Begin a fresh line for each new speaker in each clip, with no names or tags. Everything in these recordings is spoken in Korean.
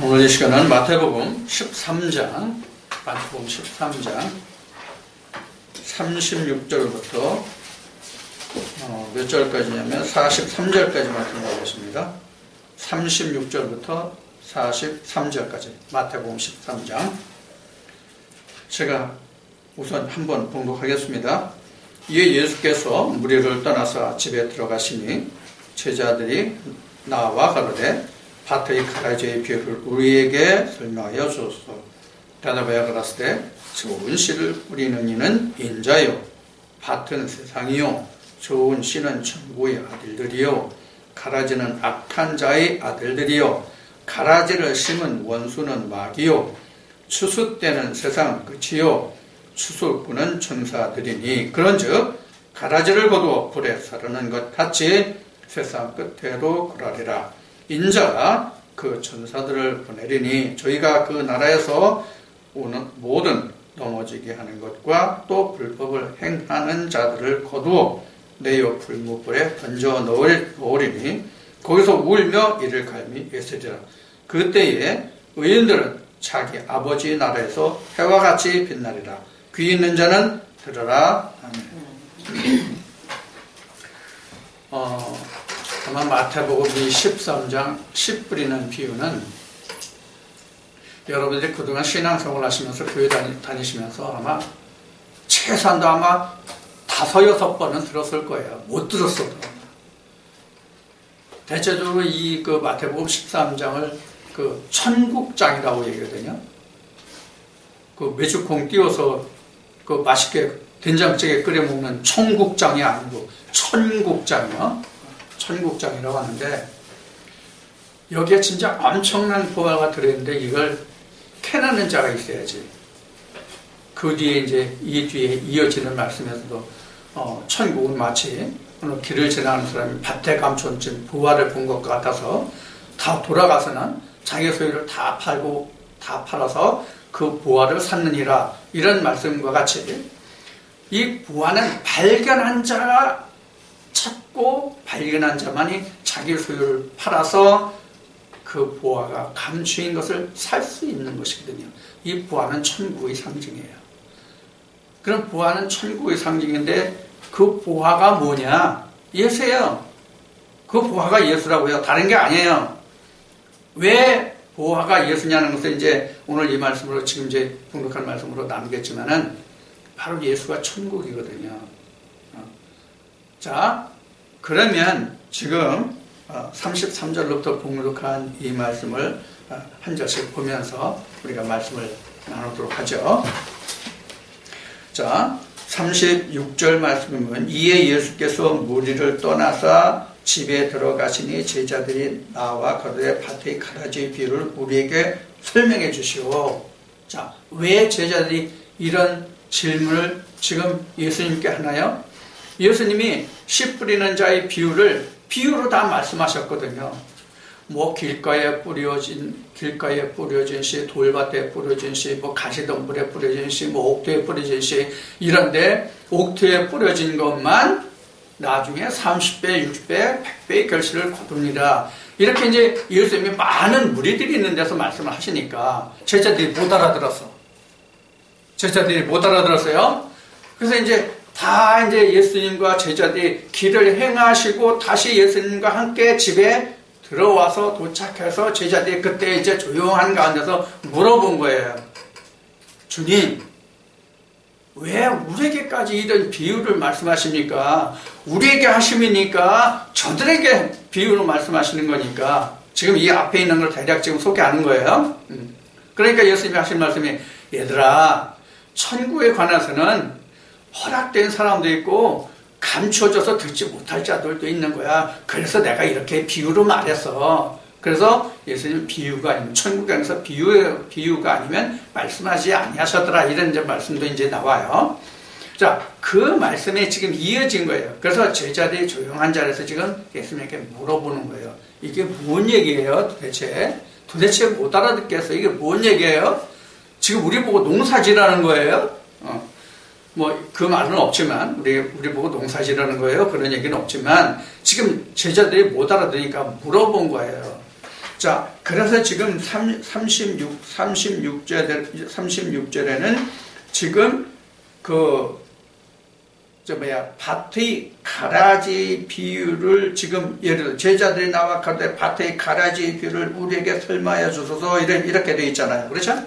오늘 이 시간은 마태복음 13장 36절부터 몇 절까지냐면 43절까지 말씀드리겠습니다. 36절부터 43절까지 마태복음 13장. 제가 우선 한번 봉독하겠습니다. 이에 예수께서 무리를 떠나서 집에 들어가시니 제자들이 나와 가로되 밭의 가라지의 비유를 우리에게 설명하여 주소서. 대답하여 가라사대 좋은 씨를 뿌리는 이는 인자요 밭은 세상이요 좋은 씨는 천국의 아들들이요 가라지는 악한 자의 아들들이요 가라지를 심은 원수는 마귀요 추수 때는 세상 끝이요 추수꾼은 천사들이니 그런즉 가라지를 거두어 불에 사르는 것 같이 세상 끝에로 그러리라. 인자가 그 천사들을 보내리니 저희가 그 나라에서 오는 모든 넘어지게 하는 것과 또 불법을 행하는 자들을 거두어 내어 불못불에 던져 넣으리니 거기서 울며 이를 갈미 있으리라. 그때에 의인들은 자기 아버지 나라에서 해와 같이 빛나리라. 귀 있는 자는 들으라. 아멘. 아마 마태복음 13장 씨 뿌리는 비유는 여러분들이 그동안 신앙생활을 하시면서 교회 다니시면서 아마 최소한도 아마 5-6번은 들었을 거예요. 못 들었어도. 대체적으로 그 마태복음 13장을 그 천국장이라고 얘기하거든요. 그 메주콩 띄워서 그 맛있게 된장찌개 끓여 먹는 청국장이 아니고 천국장이요. 천국장이라고 하는데 여기에 진짜 엄청난 보화가 들어있는데 이걸 캐내는 자가 있어야지. 그 뒤에 이제 이 뒤에 이어지는 말씀에서도 천국은 마치 오늘 길을 지나가는 사람이 밭에 감춰진 보화를 본 것 같아서 다 돌아가서는 자기 소유를 다 팔고 다 팔아서 그 보화를 샀느니라. 이런 말씀과 같이 이 보화는 발견한 자가 찾고 발견한 자만이 자기 소유를 팔아서 그 보화가 감추인 것을 살 수 있는 것이거든요. 이 보화는 천국의 상징이에요. 그럼 보화는 천국의 상징인데 그 보화가 뭐냐? 예수예요. 그 보화가 예수라고요. 다른 게 아니에요. 왜 보화가 예수냐는 것을 이제 오늘 이 말씀으로 지금 이제 봉독한 말씀으로 나누겠지만은 바로 예수가 천국이거든요. 자, 그러면 지금 33절로부터 봉독한 이 말씀을 한 절씩 보면서 우리가 말씀을 나누도록 하죠. 자, 36절 말씀이면 이에 예수께서 무리를 떠나서 집에 들어가시니 제자들이 나와 가로되 밭의 가라지의 비유를 우리에게 설명해 주시오. 자, 왜 제자들이 이런 질문을 지금 예수님께 하나요? 예수님이 씨 뿌리는 자의 비유로 다 말씀하셨거든요. 뭐 길가에 뿌려진 씨, 돌밭에 뿌려진 씨, 뭐 가시덤불에 뿌려진 씨, 뭐 옥토에 뿌려진 씨, 이런데 옥토에 뿌려진 것만 나중에 30배, 60배, 100배의 결실을 거둡니다. 이렇게 이제 예수님이 많은 무리들이 있는 데서 말씀을 하시니까 제자들이 못 알아들었어요. 그래서 이제 다 이제 예수님과 제자들이 길을 행하시고 다시 예수님과 함께 집에 들어와서 도착해서 제자들이 그때 이제 조용한 가운데서 물어본 거예요. 주님, 왜 우리에게까지 이런 비유를 말씀하십니까? 우리에게 하심이니까 저들에게 비유로 말씀하시는 거니까 지금 이 앞에 있는 걸 대략 지금 소개하는 거예요. 그러니까 예수님이 하신 말씀이 얘들아, 천국에 관해서는 허락된 사람도 있고 감춰져서 듣지 못할 자들도 있는 거야. 그래서 내가 이렇게 비유로 말했어. 그래서 예수님 비유가 아니면 천국에서 비유가 아니면 말씀하지 아니하셨더라. 이런 이제 말씀도 이제 나와요. 자, 그 말씀에 지금 이어진 거예요. 그래서 제자들이 조용한 자리에서 지금 예수님에게 물어보는 거예요. 이게 뭔 얘기예요? 도대체 못 알아듣겠어. 이게 뭔 얘기예요? 지금 우리 보고 농사지라는 거예요? 뭐 그 말은 없지만 우리 보고 농사지라는 거예요. 그런 얘기는 없지만 지금 제자들이 못 알아들으니까 물어본 거예요. 자, 그래서 지금 36절에는 지금 밭의 가라지 비유를 지금 예를 들어 제자들이 나와 가되 밭의 가라지 비유를 우리에게 설명해 주소서 이렇게 되어 있잖아요. 그렇죠?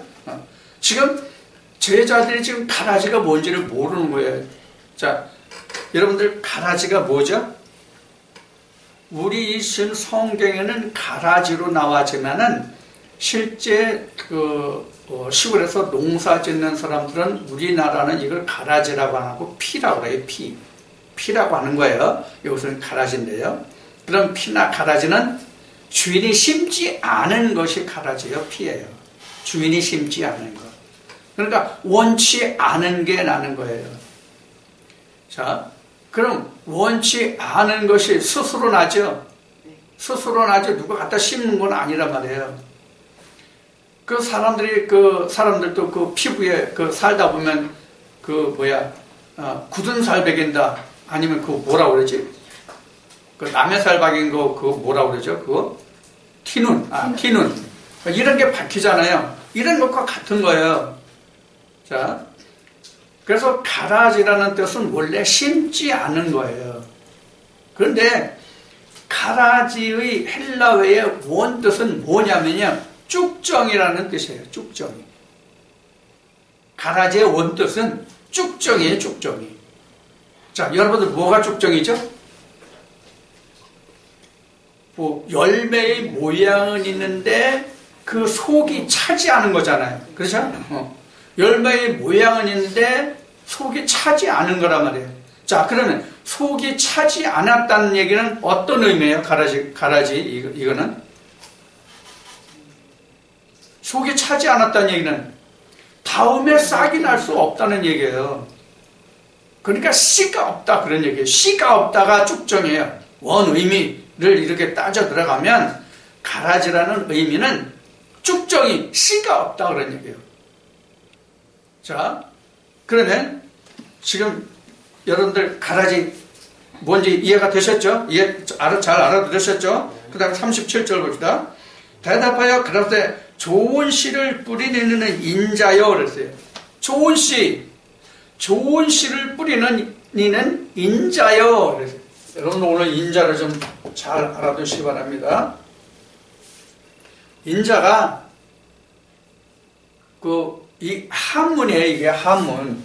지금 제자들이 지금 가라지가 뭔지를 모르는 거예요. 자, 여러분들 가라지가 뭐죠? 우리 지금 성경에는 가라지로 나와지만은 실제 시골에서 농사 짓는 사람들은 우리나라는 이걸 가라지라고 안 하고 피라고 해요. 피라고 하는 거예요. 여기서는 가라지인데요. 그럼 피나 가라지는 주인이 심지 않은 것이 가라지예요. 피예요. 주인이 심지 않은 것. 그러니까 원치 않은 게 나는 거예요. 자, 그럼 원치 않은 것이 스스로 나죠? 스스로 나죠. 누가 갖다 심는 건 아니란 말이에요. 사람들도 그 피부에 살다 보면 굳은 살 베긴다. 아니면 뭐라 그러지? 남의 살 박인 거, 뭐라 그러죠? 그거? 티눈. 티눈. 이런 게 박히잖아요. 이런 것과 같은 거예요. 자. 그래서 가라지라는 뜻은 원래 심지 않은 거예요. 그런데 가라지의 헬라어의 원뜻은 뭐냐면요. 쭉정이라는 뜻이에요. 쭉정이. 가라지의 원뜻은 쭉정이에요. 쭉정이. 자, 여러분들 뭐가 쭉정이죠? 열매의 모양은 있는데 그 속이 차지 않은 거잖아요. 그렇죠? 열매의 모양은 있는데 속이 차지 않은 거란 말이에요. 자, 그러면 속이 차지 않았다는 얘기는 어떤 의미예요? 가라지 이거는 속이 차지 않았다는 얘기는 다음에 싹이 날 수 없다는 얘기예요. 그러니까 씨가 없다 그런 얘기예요. 씨가 없다가 쭉정이에요. 원 의미를 이렇게 따져 들어가면 가라지라는 의미는 쭉정이 씨가 없다 그런 얘기예요. 자, 그러면 지금 여러분들 가라지 뭔지 이해가 되셨죠? 잘 알아들으셨죠? 그 다음에 37절 봅시다. 대답하여 그러되 좋은 씨를 뿌리는 인자여 그랬어요. 좋은 씨를 뿌리는 이는 인자여 그랬어요. 여러분 오늘 인자를 좀 잘 알아두시기 바랍니다. 인자가 이 한문이에요. 이게 한문.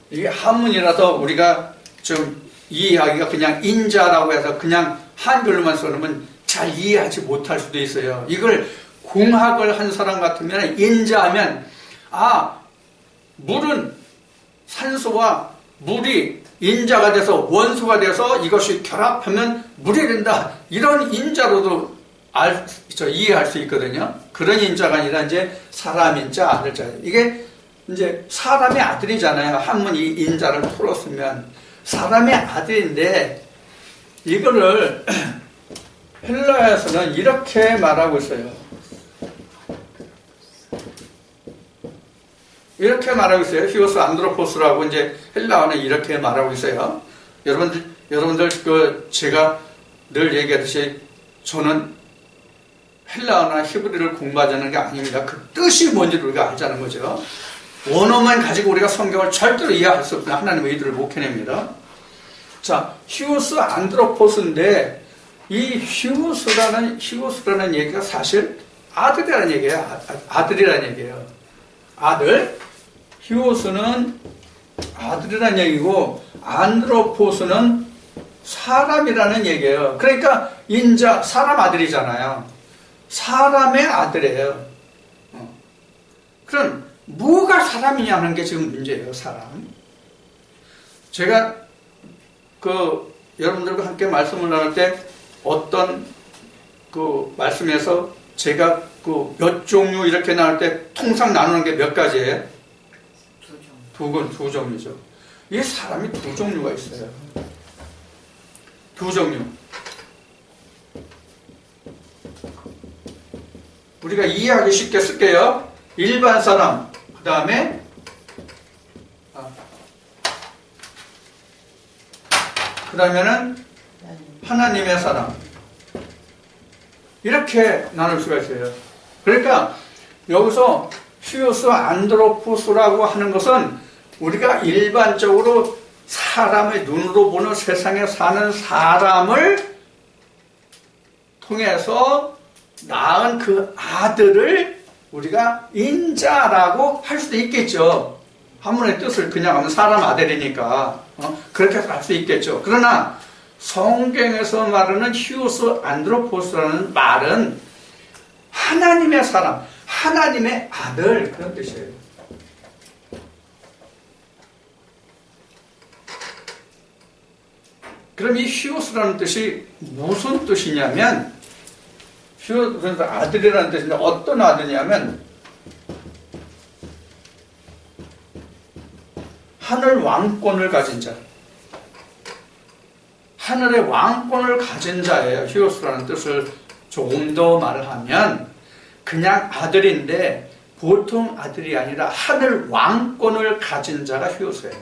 이게 한문이라서 우리가 좀 이해하기가 그냥 인자라고 해서 그냥 한글로만 써놓으면 잘 이해하지 못할 수도 있어요. 이걸 공학을 한 사람 같으면 인자하면 물은 산소와 물이 인자가 돼서 원소가 돼서 이것이 결합하면 물이 된다. 이런 인자로도 이해할 수 있거든요. 그런 인자가 아니라 이제 사람 인자, 아들 자. 이게 이제 사람의 아들이잖아요. 한문 이 인자를 풀었으면 사람의 아들인데 이거를 헬라에서는 이렇게 말하고 있어요. 이렇게 말하고 있어요. 히오스 안드로포스라고 이제 헬라어는 이렇게 말하고 있어요. 여러분들 제가 늘 얘기하듯이 저는 헬라어나 히브리를 공부하자는 게 아닙니다. 그 뜻이 뭔지를 우리가 알자는 거죠. 원어만 가지고 우리가 성경을 절대로 이해할 수 없는 하나님의 의도를 못 캐냅니다. 자, 히오스 안드로포스인데 이 히오스라는 얘기가 사실 아들이라는 얘기예요. 아들이라는 얘기예요. 아들. 히오스는 아들이라는 얘기고 안드로포스는 사람이라는 얘기예요. 그러니까 인자, 사람 아들이잖아요. 사람의 아들이에요. 그럼 뭐가 사람이냐는 게 지금 문제예요. 사람. 제가 여러분들과 함께 말씀을 나눌 때 어떤 말씀에서 제가 몇 종류 이렇게 나눌 때 통상 나누는 게 몇 가지예요? 두 종류죠. 이 사람이 두 종류가 있어요. 두 종류. 우리가 이해하기 쉽게 쓸게요. 일반 사람, 그 다음에 그 다음에는 하나님의 사람. 이렇게 나눌 수가 있어요. 그러니까 여기서 휴오스 안드로포스라고 하는 것은 우리가 일반적으로 사람의 눈으로 보는 세상에 사는 사람을 통해서 낳은 그 아들을 우리가 인자라고 할 수도 있겠죠. 한문의 뜻을 그냥 하면 사람 아들이니까 그렇게 할 수 있겠죠. 그러나 성경에서 말하는 휴오스 안드로포스라는 말은 하나님의 사람, 하나님의 아들 그런 뜻이에요. 그럼 이 휴오스라는 뜻이 무슨 뜻이냐면, 휴오스 아들이라는 뜻인데 어떤 아들이냐면 하늘 왕권을 가진 자, 하늘의 왕권을 가진 자예요. 휴오스라는 뜻을 조금 더 말하면 그냥 아들인데 보통 아들이 아니라 하늘 왕권을 가진 자가 휴오스예요.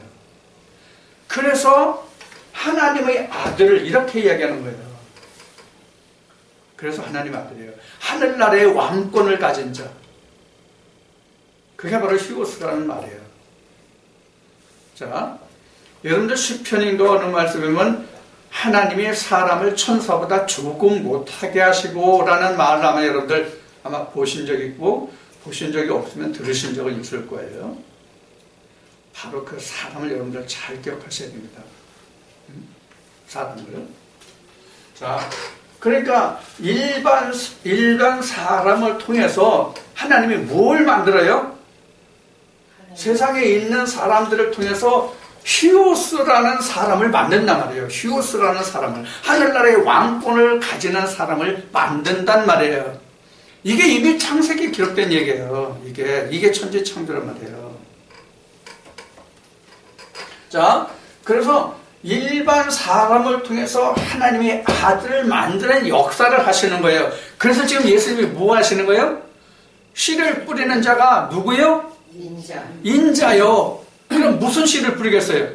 그래서 하나님의 아들을 이렇게 이야기하는 거예요. 그래서 하나님의 아들이에요. 하늘나라의 왕권을 가진 자. 그게 바로 휴오스라는 말이에요. 자, 여러분들 시편인가 어느 말씀에 보면 하나님이 사람을 천사보다 조금 못하게 하시고 라는 말을 아마 여러분들 아마 보신 적이 있고 보신 적이 없으면 들으신 적은 있을 거예요. 바로 그 사람을 여러분들 잘 기억하셔야 됩니다. 사람을. 자, 그러니까 일반 사람을 통해서 하나님이 뭘 만들어요? 세상에 있는 사람들을 통해서 휴오스라는 사람을 만든단 말이에요. 휴오스라는 사람을, 하늘나라의 왕권을 가지는 사람을 만든단 말이에요. 이게 이미 창세기에 기록된 얘기예요. 이게 천지창조란 말이에요. 자, 그래서 일반 사람을 통해서 하나님의 아들을 만드는 역사를 하시는 거예요. 그래서 지금 예수님이 뭐 하시는 거예요? 씨를 뿌리는 자가 누구예요? 인자요. 그럼 무슨 씨를 뿌리겠어요?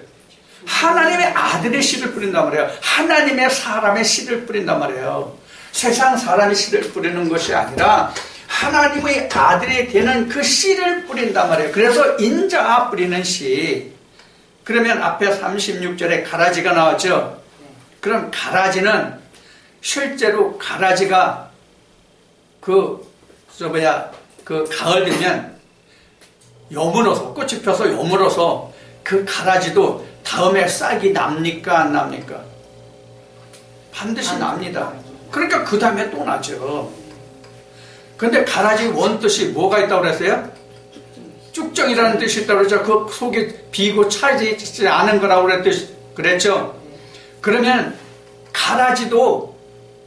하나님의 아들의 씨를 뿌린단 말이에요. 하나님의 사람의 씨를 뿌린단 말이에요. 세상 사람의 씨를 뿌리는 것이 아니라 하나님의 아들이 되는 그 씨를 뿌린단 말이에요. 그래서 인자 뿌리는 씨. 그러면 앞에 36절에 가라지가 나왔죠. 그럼 가라지는 실제로 가라지가 그 가을 되면 여물어서 꽃이 펴서 여물어서 그 가라지도 다음에 싹이 납니까 안 납니까? 반드시 납니다. 그러니까 그 다음에 또 나죠. 근데 가라지 원뜻이 뭐가 있다고 그랬어요? 쭉정이라는 뜻이 있다고 그랬죠. 그 속에 비고 차지 않은 거라고 그랬죠. 그러면 가라지도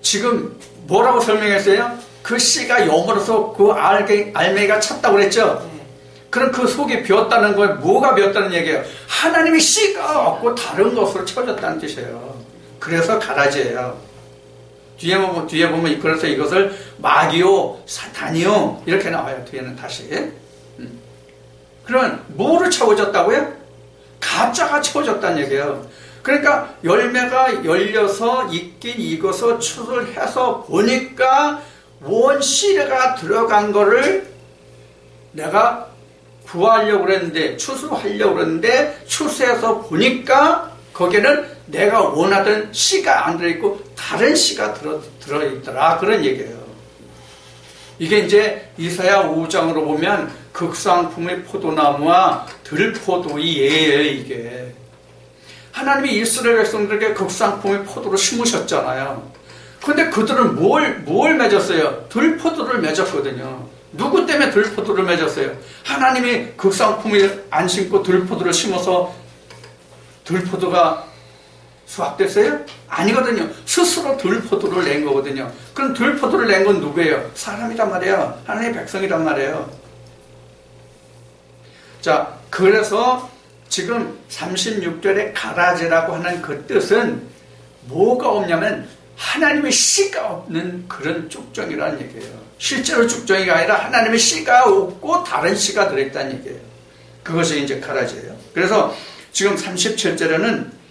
지금 뭐라고 설명했어요? 그 씨가 여물어서 그 알맹이가 찼다고 그랬죠. 그럼 그 속이 비었다는 건 뭐가 비었다는 얘기예요? 하나님의 씨가 없고 다른 것으로 채워졌다는 뜻이에요. 그래서 가라지예요. 뒤에 보면 그래서 이것을 마귀요, 사탄이요 이렇게 나와요. 뒤에는 다시. 그러면 뭐로 채워졌다고요? 가짜가 채워졌다는 얘기예요. 그러니까 열매가 열려서 익긴 익어서 추수를 해서 보니까 원 씨가 들어간 거를 내가 구하려고 그랬는데 추수하려고 그랬는데 추수해서 보니까 거기에는 내가 원하던 씨가 안 들어있고 다른 씨가 들어있더라 그런 얘기예요. 이게 이제 이사야 5장으로 보면 극상품의 포도나무와 들포도의 예예요. 이게 하나님이 이스라엘 백성들에게 극상품의 포도를 심으셨잖아요. 근데 그들은 뭘 맺었어요? 들포도를 맺었거든요. 누구 때문에 들포도를 맺었어요? 하나님이 극상품을 안 심고 들포도를 심어서 들포도가 수확됐어요? 아니거든요. 스스로 들포도를 낸 거거든요. 그럼 들포도를 낸 건 누구예요? 사람이란 말이에요. 하나님의 백성이란 말이에요. 자, 그래서 지금 36절에 가라지라고 하는 그 뜻은 뭐가 없냐면 하나님의 씨가 없는 그런 쭉정이라는 얘기예요. 실제로 쭉정이가 아니라 하나님의 씨가 없고 다른 씨가 들어있다는 얘기예요. 그것이 이제 가라지예요. 그래서 지금 37절에는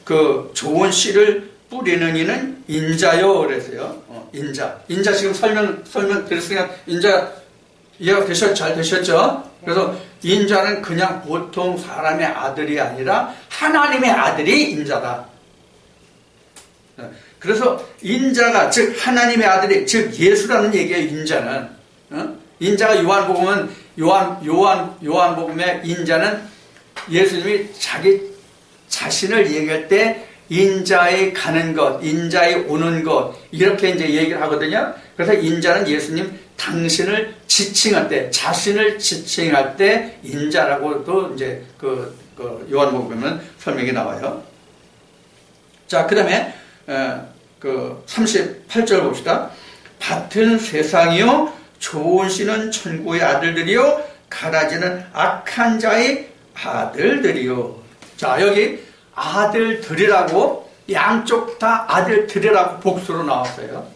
그 좋은 씨를 뿌리는 이는 인자요 그랬어요. 인자 지금 설명 드렸으니까 인자 이해가 잘 되셨죠? 그래서 인자는 그냥 보통 사람의 아들이 아니라 하나님의 아들이 인자다. 그래서 인자가 즉 하나님의 아들이 즉 예수라는 얘기예요. 인자는 인자가 요한복음의 인자는 예수님이 자기 자신을 얘기할 때 인자의 가는 것, 인자의 오는 것 이렇게 이제 얘기를 하거든요. 그래서 인자는 예수님 당신을 지칭할 때, 자신을 지칭할 때 인자라고도 이제 그 요한복음에는 설명이 나와요. 자, 그다음에 그 38절 봅시다. 밭은 세상이요, 좋은 씨는 천국의 아들들이요, 가라지는 악한 자의 아들들이요. 자, 여기 아들들이라고 양쪽 다 아들들이라고 복수로 나왔어요.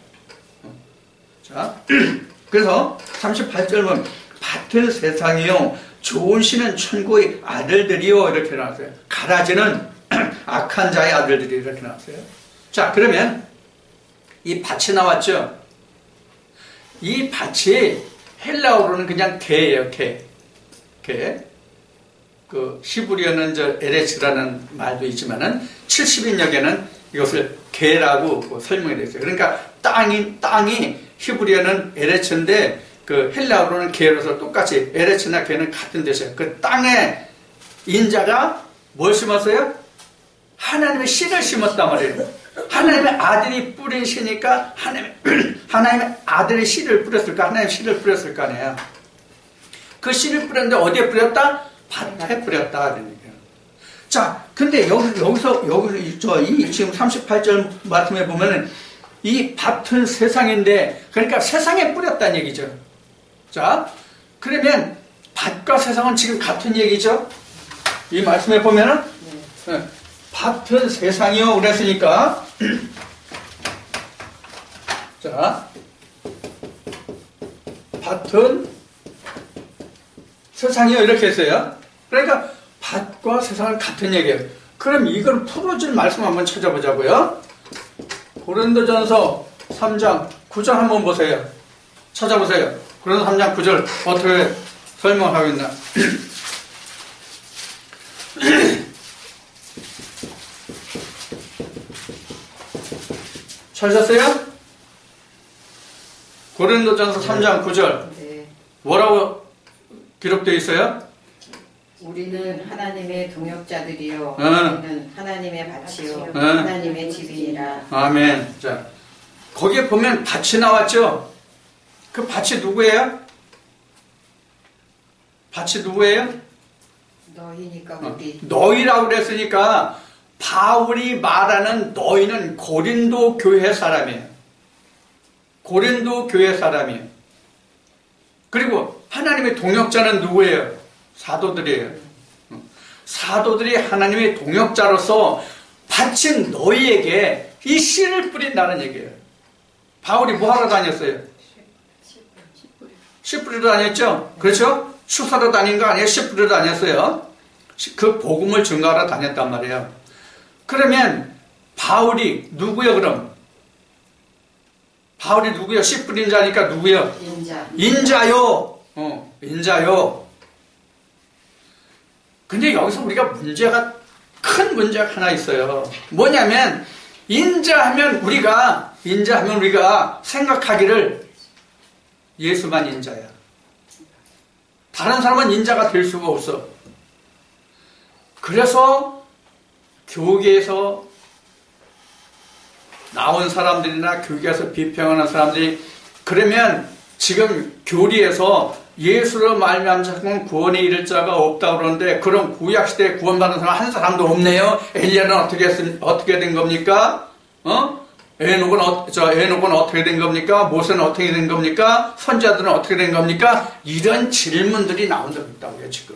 자, 그래서 38절 보면 밭은 세상이요, 좋은 씨는 천국의 아들들이요 이렇게 나왔어요. 가라지는 악한 자의 아들들이 이렇게 나왔어요. 자, 그러면 이 밭이 나왔죠. 이 밭이 헬라어로는 그냥 개예요. 개. 그 히브리어는 에레츠라는 말도 있지만은 70인역에는 이것을 개라고 설명이 되어 있어요. 그러니까 땅이 히브리어는 에레츠인데 그 헬라어로는 개로서 똑같이 에레츠나 개는 같은 뜻이에요. 그 땅에 인자가 뭘 심었어요? 하나님의 씨를 심었단 말이에요. 하나님의 아들이 뿌린 씨니까 하나님의 아들의 씨를 뿌렸을까? 하나님의 씨를 뿌렸을 거 아니에요. 그 씨를 뿌렸는데 어디에 뿌렸다? 밭에 뿌렸다. 자, 근데 여기서 이 지금 38절 말씀에 보면은 이 밭은 세상인데, 그러니까 세상에 뿌렸다는 얘기죠. 자, 그러면 밭과 세상은 지금 같은 얘기죠. 이 말씀에 보면은 밭은 세상이요 그랬으니까 자, 밭은 세상이요 이렇게 했어요. 그러니까 밭과 세상은 같은 얘기예요. 그럼 이걸 풀어줄 말씀 한번 찾아보자고요. 고린도전서 3장 9절 한번 보세요. 찾아보세요. 고린도 3장 9절 어떻게 설명하고 있나. 찾으셨어요? 고린도전서 3장 9절
네.
뭐라고 기록되어 있어요?
우리는 하나님의 동역자들이요, 우리는 하나님의 밭이요, 하나님의 집이니라.
아멘. 자, 거기에 보면 밭이 나왔죠? 그 밭이 누구예요? 밭이 누구예요?
너희니까 우리.
너희라고 그랬으니까 바울이 말하는 너희는 고린도 교회 사람이에요. 고린도 교회 사람이에요. 그리고 하나님의 동역자는 누구예요? 사도들이에요. 사도들이 하나님의 동역자로서 바친 너희에게 이 씨를 뿌린다는 얘기예요. 바울이 뭐 하러 다녔어요? 씨 뿌리러 다녔죠? 그렇죠? 수사로 다닌 거 아니에요? 씨 뿌리러 다녔어요. 그 복음을 증거하러 다녔단 말이에요. 그러면 바울이 누구요 그럼? 바울이 누구요? 씨 뿌린 자니까 누구요? 인자요. 인자요. 근데 여기서 우리가 큰 문제가 하나 있어요. 뭐냐면 인자하면 우리가 생각하기를 예수만 인자야. 다른 사람은 인자가 될 수가 없어. 그래서 교계에서 나온 사람들이나 교계에서 비평하는 사람들이 그러면 지금 교리에서 예수로 말미암아 구원에 이를 자가 없다고 그러는데 그럼 구약시대에 구원받은 사람 한 사람도 없네요. 엘리야는 어떻게 된 겁니까? 에녹은 어떻게 된 겁니까? 모세는 어떻게 된 겁니까? 선지자들은 어떻게 된 겁니까? 이런 질문들이 나온다고 있다고요, 지금.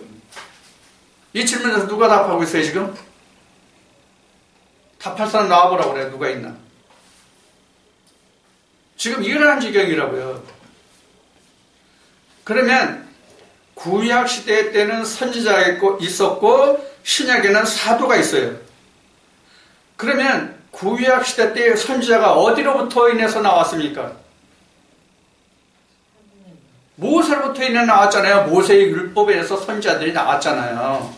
이 질문에서 누가 답하고 있어요, 지금? 답할 사람 나와보라고 그래요. 누가 있나? 지금 이러한 지경이라고요. 그러면 구약시대 때는 선지자가 있었고 신약에는 사도가 있어요. 그러면 구약 시대 때 선지자가 어디로부터 인해서 나왔습니까? 모세로부터 인해 나왔잖아요. 모세의 율법에서 선지자들이 나왔잖아요.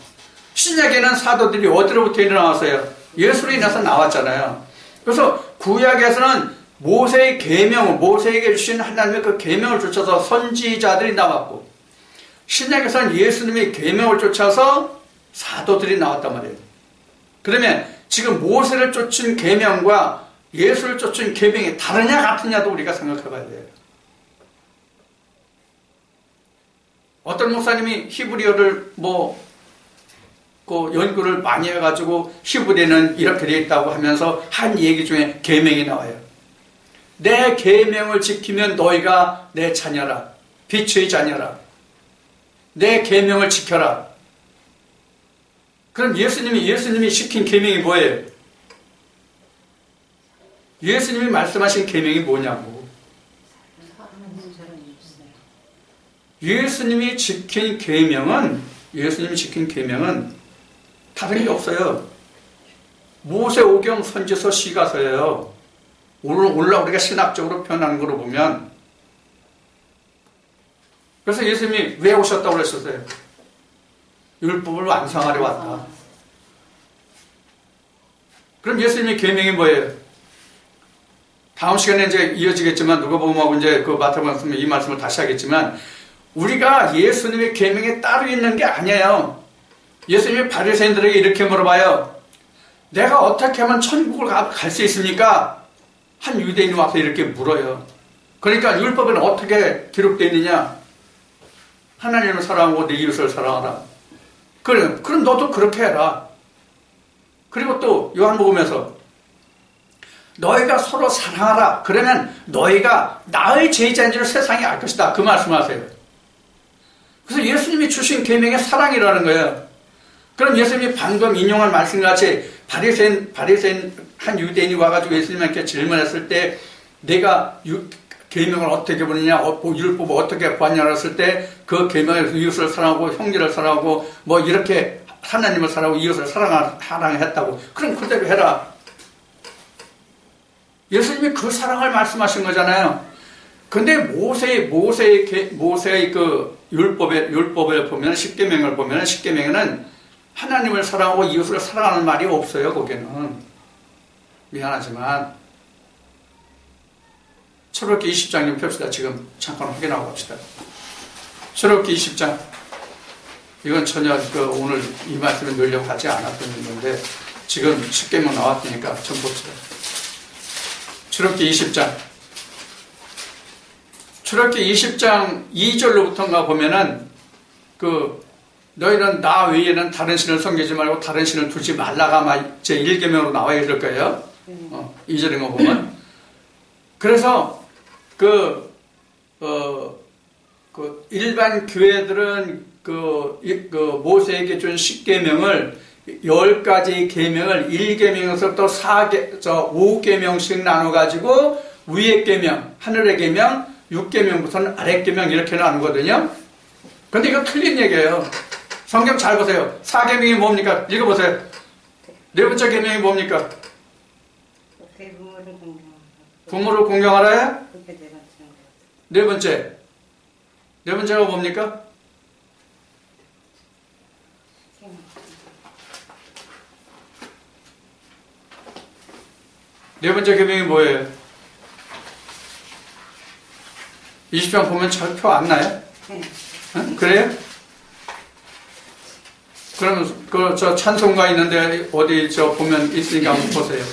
신약에는 사도들이 어디로부터 인해 나왔어요? 예수로 인해서 나왔잖아요. 그래서 구약에서는 모세의 계명, 모세에게 주신 하나님의 그 계명을 쫓아서 선지자들이 나왔고, 신약에서는 예수님의 계명을 쫓아서 사도들이 나왔단 말이에요. 그러면 지금 모세를 쫓은 계명과 예수를 쫓은 계명이 다르냐 같으냐도 우리가 생각해 봐야 돼요. 어떤 목사님이 히브리어를 연구를 많이 해가지고 히브리어는 이렇게 되어 있다고 하면서 한 얘기 중에 계명이 나와요. 내 계명을 지키면 너희가 내 자녀라. 빛의 자녀라. 내 계명을 지켜라. 그럼 예수님이 시킨 계명이 뭐예요? 예수님이 말씀하신 계명이 뭐냐고. 예수님이 지킨 계명은 다른 게 없어요. 모세오경 선지서 시가서예요. 오늘 우리가 신학적으로 표현하는 거로 보면. 그래서 예수님이 왜 오셨다고 그랬었어요? 율법을 완성하려 왔다. 그럼 예수님의 계명이 뭐예요? 다음 시간에 이제 이어지겠지만 누가복음하고 이제 그 마태복음 이 말씀을 다시 하겠지만, 우리가 예수님의 계명에 따로 있는 게 아니에요. 예수님이 바리새인들에게 이렇게 물어봐요. 내가 어떻게 하면 천국을 갈 수 있습니까? 한 유대인이 와서 이렇게 물어요. 그러니까 율법에는 어떻게 기록되어 있느냐? 하나님을 사랑하고 내 이웃을 사랑하라. 그럼 너도 그렇게 해라. 그리고 또 요한복음에서 너희가 서로 사랑하라. 그러면 너희가 나의 제자인 줄 세상이 알 것이다. 그 말씀하세요. 그래서 예수님이 주신 계명의 사랑이라는 거예요. 그럼 예수님이 방금 인용한 말씀같이 바리새인 한 유대인이 와가지고 예수님께 질문했을 때 내가 계명을 어떻게 보느냐, 율법을 어떻게 보았냐고 했을 때 그 계명에서 이웃을 사랑하고 형제를 사랑하고 이렇게 하나님을 사랑하고 이웃을 사랑했다고. 그럼 그대로 해라. 예수님이 그 사랑을 말씀하신 거잖아요. 근데 모세의 그 율법에 보면, 십계명을 보면, 십계명에는 하나님을 사랑하고 이웃을 사랑하는 말이 없어요. 거기는. 미안하지만 출애굽기 20장 좀 펴봅시다. 지금 잠깐 확인하고 갑시다. 출애굽기 20장. 이건 전혀 오늘 이 말씀에 넣으려고 하지 않았던 건데 지금 십계명 나왔으니까 좀 봅시다. 출애굽기 20장. 출애굽기 20장 2절로부터인가 보면은 너희는 나 외에는 다른 신을 섬기지 말고 다른 신을 두지 말라가 제 1계명으로 나와 있을 거예요. 2절인 거 보면. 그래서 일반 교회들은 모세에게 준 10계명을 10가지 계명을 1계명에서부터 5계명씩 나눠가지고 위의 계명, 하늘의 계명, 6계명부터는 아래 계명 이렇게 나누거든요. 근데 이거 틀린 얘기예요. 성경 잘 보세요. 4계명이 뭡니까? 읽어보세요. 네 번째 계명이 뭡니까? 부모를 공경하라요? 네 번째가 뭡니까? 네 번째 계명이 뭐예요? 20장 보면 잘 표 안 나요? 응? 그래요? 그러면 저 찬송가 있는데 어디 보면 있으니까 한번 보세요.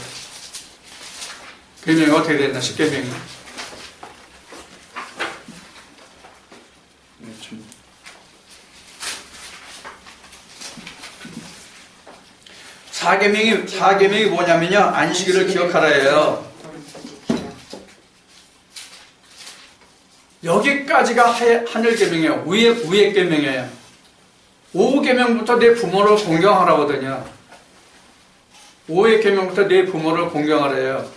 계명이 어떻게 됐나? 10계명이. 4계명이 뭐냐면요. 안식일을 기억하라예요. 여기까지가 하늘 계명이에요. 위의 계명이에요. 5계명부터 내 부모를 공경하라거든요. 5의 계명부터 내 부모를 공경하래요.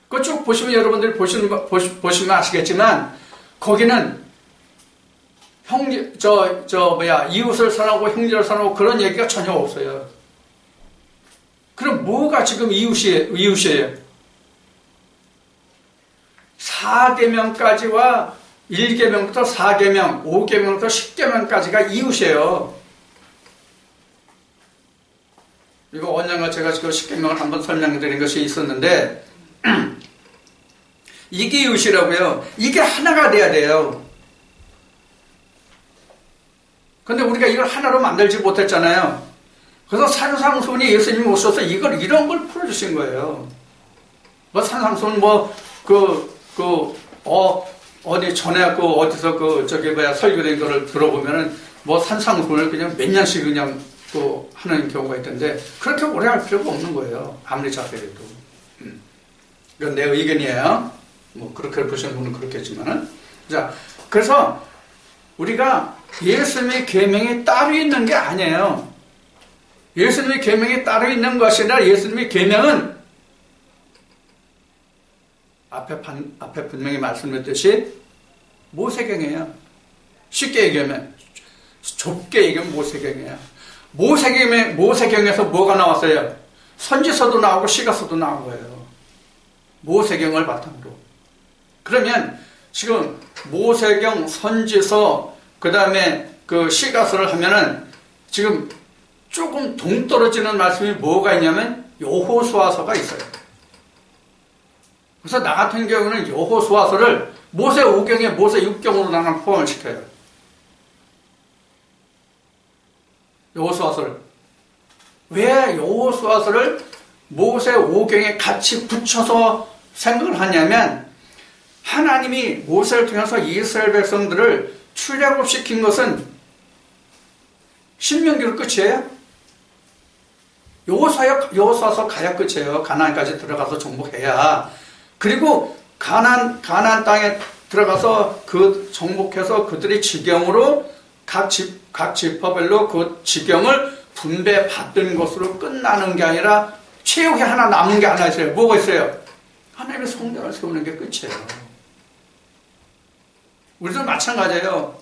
그쭉 보시면 여러분들이 보시면 아시겠지만 거기는 이웃을 사랑하고 형제를 사랑하고 그런 얘기가 전혀 없어요. 그럼 뭐가 지금 이웃이에요? 4계명까지와 1계명부터 4계명, 5계명부터 10계명까지가 이웃이에요. 이거 언젠가 제가 그 10계명을 한번 설명드린 것이 있었는데 이게 이웃이라고요. 이게 하나가 돼야 돼요. 근데 우리가 이걸 하나로 만들지 못했잖아요. 그래서 산상수훈이 예수님이 오셔서 이런 걸 풀어주신 거예요. 뭐 산상수훈 어디 전에 어디서 설교된 거를 들어보면은 뭐 산상수훈을 그냥 몇 년씩 그냥 하는 경우가 있던데 그렇게 오래 할 필요가 없는 거예요. 아무리 잘해도. 이건 내 의견이에요. 뭐 그렇게 보시는 분은 그렇겠지만은. 자, 그래서 우리가 예수님의 계명이 따로 있는 게 아니에요. 예수님의 계명이 따로 있는 것이 아니라 예수님의 계명은 앞에 분명히 말씀드렸듯이 모세경이에요. 쉽게 얘기하면, 좁게 얘기하면 모세경이에요. 모세경에서 뭐가 나왔어요? 선지서도 나오고 시가서도 나온 거예요. 모세경을 바탕으로. 그러면 지금 모세경, 선지서, 그 다음에 그 시가서를 하면은 지금 조금 동떨어지는 말씀이 뭐가 있냐면 여호수아서가 있어요. 그래서 나 같은 경우는 여호수아서를 모세 5경에 모세 6경으로 나는 포함을 시켜요. 여호수아서를. 왜 여호수아서를 모세 5경에 같이 붙여서 생각을 하냐면 하나님이 모세를 통해서 이스라엘 백성들을 출애굽시킨 것은 신명기로 끝이에요. 여호수아서 가야 끝이에요. 가나안까지 들어가서 정복해야. 그리고 가나안 땅에 들어가서 그 정복해서 그들이 지경으로 각 지파별로 그 지경을 분배받은 것으로 끝나는 게 아니라 최후에 하나 남은 게 하나 있어요. 뭐가 있어요? 하나님의 성전을 세우는 게 끝이에요. 우리도 마찬가지예요.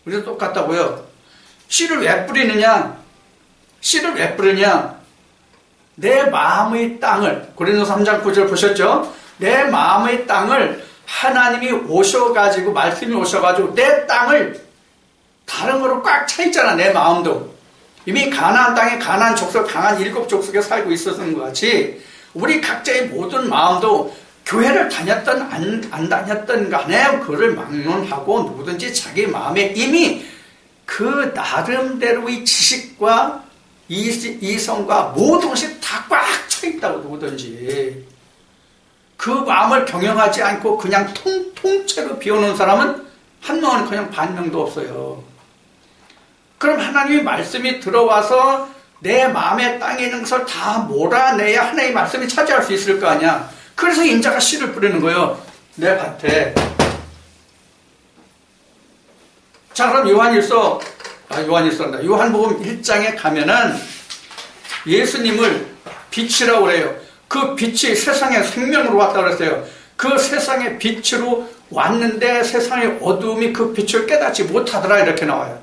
우리도 똑같다고요. 씨를 왜 뿌리느냐? 씨를 왜 뿌리냐? 내 마음의 땅을, 고린도서 3장 9절 보셨죠? 내 마음의 땅을 하나님이 오셔가지고, 말씀이 오셔가지고 내 땅을 다른 거로 꽉 차 있잖아. 내 마음도. 이미 가나안 땅에 가나안 족속, 강한 7 족속에 살고 있었던 것 같이 우리 각자의 모든 마음도 교회를 다녔던 안 다녔던 간에 그를 막론하고 누구든지 자기 마음에 이미 그 나름대로의 지식과 이성과 모든 것이 다 꽉 차 있다고 누구든지. 그 마음을 경영하지 않고 그냥 통째로 비워놓은 사람은 한 명은 그냥 반 명도 없어요. 그럼 하나님의 말씀이 들어와서 내 마음의 땅에 있는 것을 다 몰아내야 하나님의 말씀이 차지할 수 있을 거 아니야. 그래서 인자가 씨를 뿌리는 거예요. 내 밭에. 자, 그럼 요한복음 1장에 가면은 예수님을 빛이라고 그래요. 그 빛이 세상에 생명으로 왔다고 그랬어요. 그 세상의 빛으로 왔는데 세상의 어두움이 그 빛을 깨닫지 못하더라 이렇게 나와요.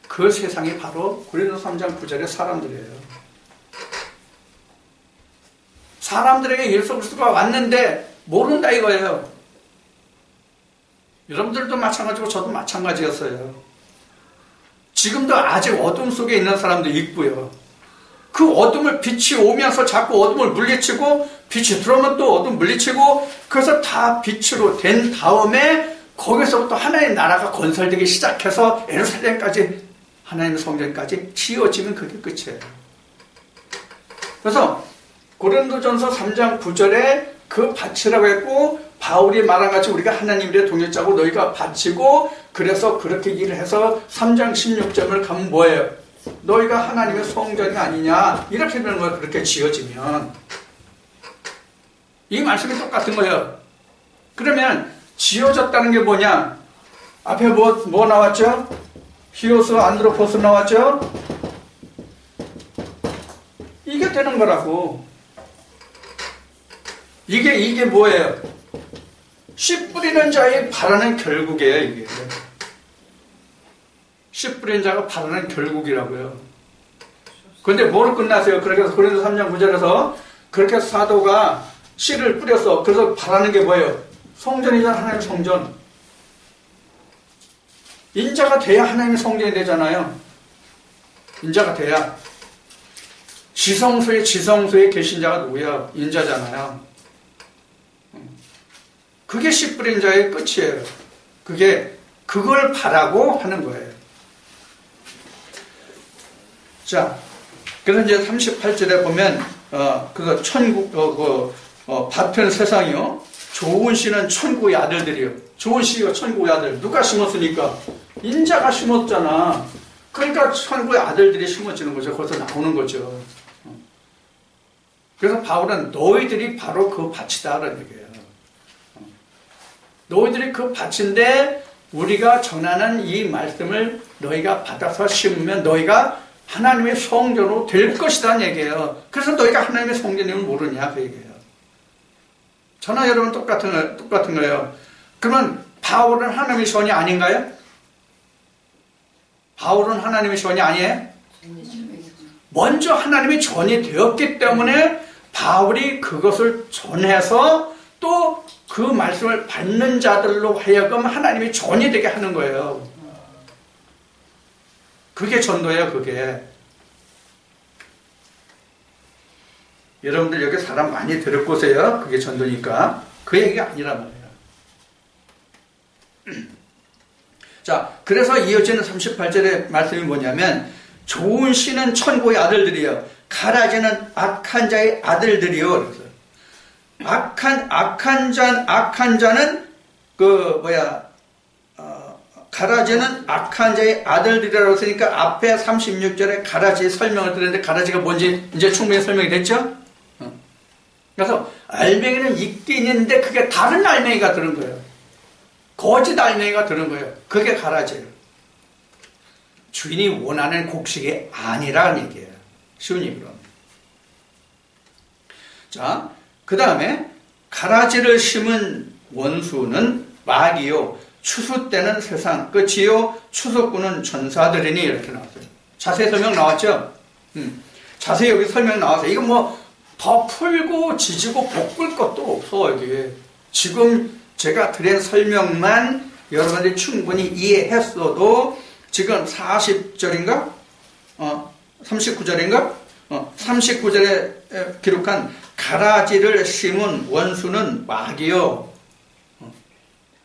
그 세상이 바로 고린도서 3장 9절의 사람들이에요. 사람들에게 예수 그리스도가 왔는데 모른다 이거예요. 여러분들도 마찬가지고 저도 마찬가지였어요. 지금도 아직 어둠 속에 있는 사람도 있고요. 그 어둠을 빛이 오면서 자꾸 어둠을 물리치고 빛이 들어오면 또 어둠 물리치고 그래서 다 빛으로 된 다음에 거기서부터 하나님의 나라가 건설되기 시작해서 예루살렘까지 하나님의 성전까지 지어지면 그게 끝이에요. 그래서 고린도전서 3장 9절에 그 밭이라고 했고 바울이 말한 같이 우리가 하나님의 동역자고 너희가 밭이고 그래서 그렇게 일을 해서 3장 16절을 가면 뭐예요? 너희가 하나님의 성전이 아니냐 이렇게 되는 거예요. 그렇게 지어지면 이 말씀이 똑같은 거예요. 그러면 지어졌다는 게 뭐냐? 앞에 뭐 나왔죠? 히오스 안드로포스 나왔죠? 이게 되는 거라고. 이게 뭐예요? 씨 뿌리는 자의 바라는 결국이에요. 이게 씨 뿌리는 자가 바라는 결국이라고요. 근데 뭐로 끝났어요? 그렇게 해서 고린도 3장 9절에서 그렇게 해서 사도가 씨를 뿌렸어. 그래서 바라는 게 뭐예요? 성전이잖아. 하나님의 성전. 인자가 돼야 하나님의 성전이 되잖아요. 인자가 돼야. 지성소에 계신 자가 누구야? 인자잖아요. 그게 씨 뿌린 자의 끝이에요. 그걸 바라고 하는 거예요. 자, 그래서 이제 38절에 보면, 그거 천국, 밭은 세상이요. 좋은 씨는 천국의 아들들이요. 좋은 씨가 천국의 아들. 누가 심었으니까? 인자가 심었잖아. 그러니까 천국의 아들들이 심어지는 거죠. 거기서 나오는 거죠. 그래서 바울은 너희들이 바로 그 밭이다라는 얘기예요. 너희들이 그 밭인데 우리가 전하는 이 말씀을 너희가 받아서 심으면 너희가 하나님의 성전으로 될 것이라는 얘기예요. 그래서 너희가 하나님의 성전임을 모르냐 그 얘기예요. 저나 여러분 똑같은 거예요. 그러면 바울은 하나님의 전이 아닌가요? 바울은 하나님의 전이 아니에요? 먼저 하나님의 전이 되었기 때문에 바울이 그것을 전해서 또 그 말씀을 받는 자들로 하여금 하나님의 전이 되게 하는 거예요. 그게 전도예요, 그게. 여러분들 여기 사람 많이 들을 곳이에요. 그게 전도니까. 그 얘기가 아니란 말이에요. 자, 그래서 이어지는 38절의 말씀이 뭐냐면 좋은 씨는 천국의 아들들이요. 가라지는 악한 자의 아들들이요. 그래서 악한 자는 가라지는 악한 자의 아들들이라고 했으니까 앞에 36절에 가라지 설명을 드렸는데 가라지가 뭔지 이제 충분히 설명이 됐죠? 그래서 알맹이는 있긴 있는데 그게 다른 알맹이가 들은 거예요. 거짓 알맹이가 들은 거예요. 그게 가라지예요. 주인이 원하는 곡식이 아니라는 얘기예요. 쉬운 얘기로. 자, 그 다음에 가라지를 심은 원수는 마귀요. 추수 때는 세상 끝이요. 추수꾼은 전사들이니 이렇게 나왔어요. 자세히 설명 나왔죠? 자세히 여기 설명 나왔어요. 이거 뭐 더 풀고 지지고 볶을 것도 없어. 이게 지금 제가 드린 설명만 여러분들이 충분히 이해했어도 지금 40절인가? 39절인가? 39절에 기록한 가라지를 심은 원수는 마귀요.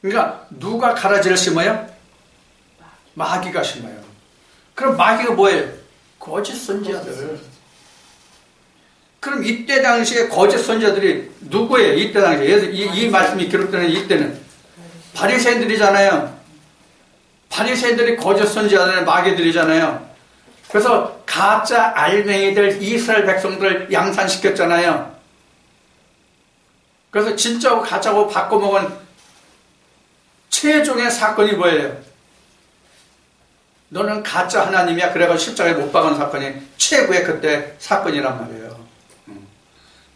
그러니까 누가 가라지를 심어요? 마귀가 심어요. 그럼 마귀가 뭐예요? 거짓 선지자들. 그럼 이때 당시에 거짓 선지자들이 누구예요? 이때 당시에 이 말씀이 기록되는 이때는 바리새인들이잖아요. 바리새인들이 거짓 선지자들 마귀들이잖아요. 그래서 가짜 알맹이들 이스라엘 백성들 양산시켰잖아요. 그래서 진짜하고 가짜하고 바꿔먹은 최종의 사건이 뭐예요? 너는 가짜 하나님이야. 그래가지고 십자가에 못 박은 사건이 최고의 그때 사건이란 말이에요.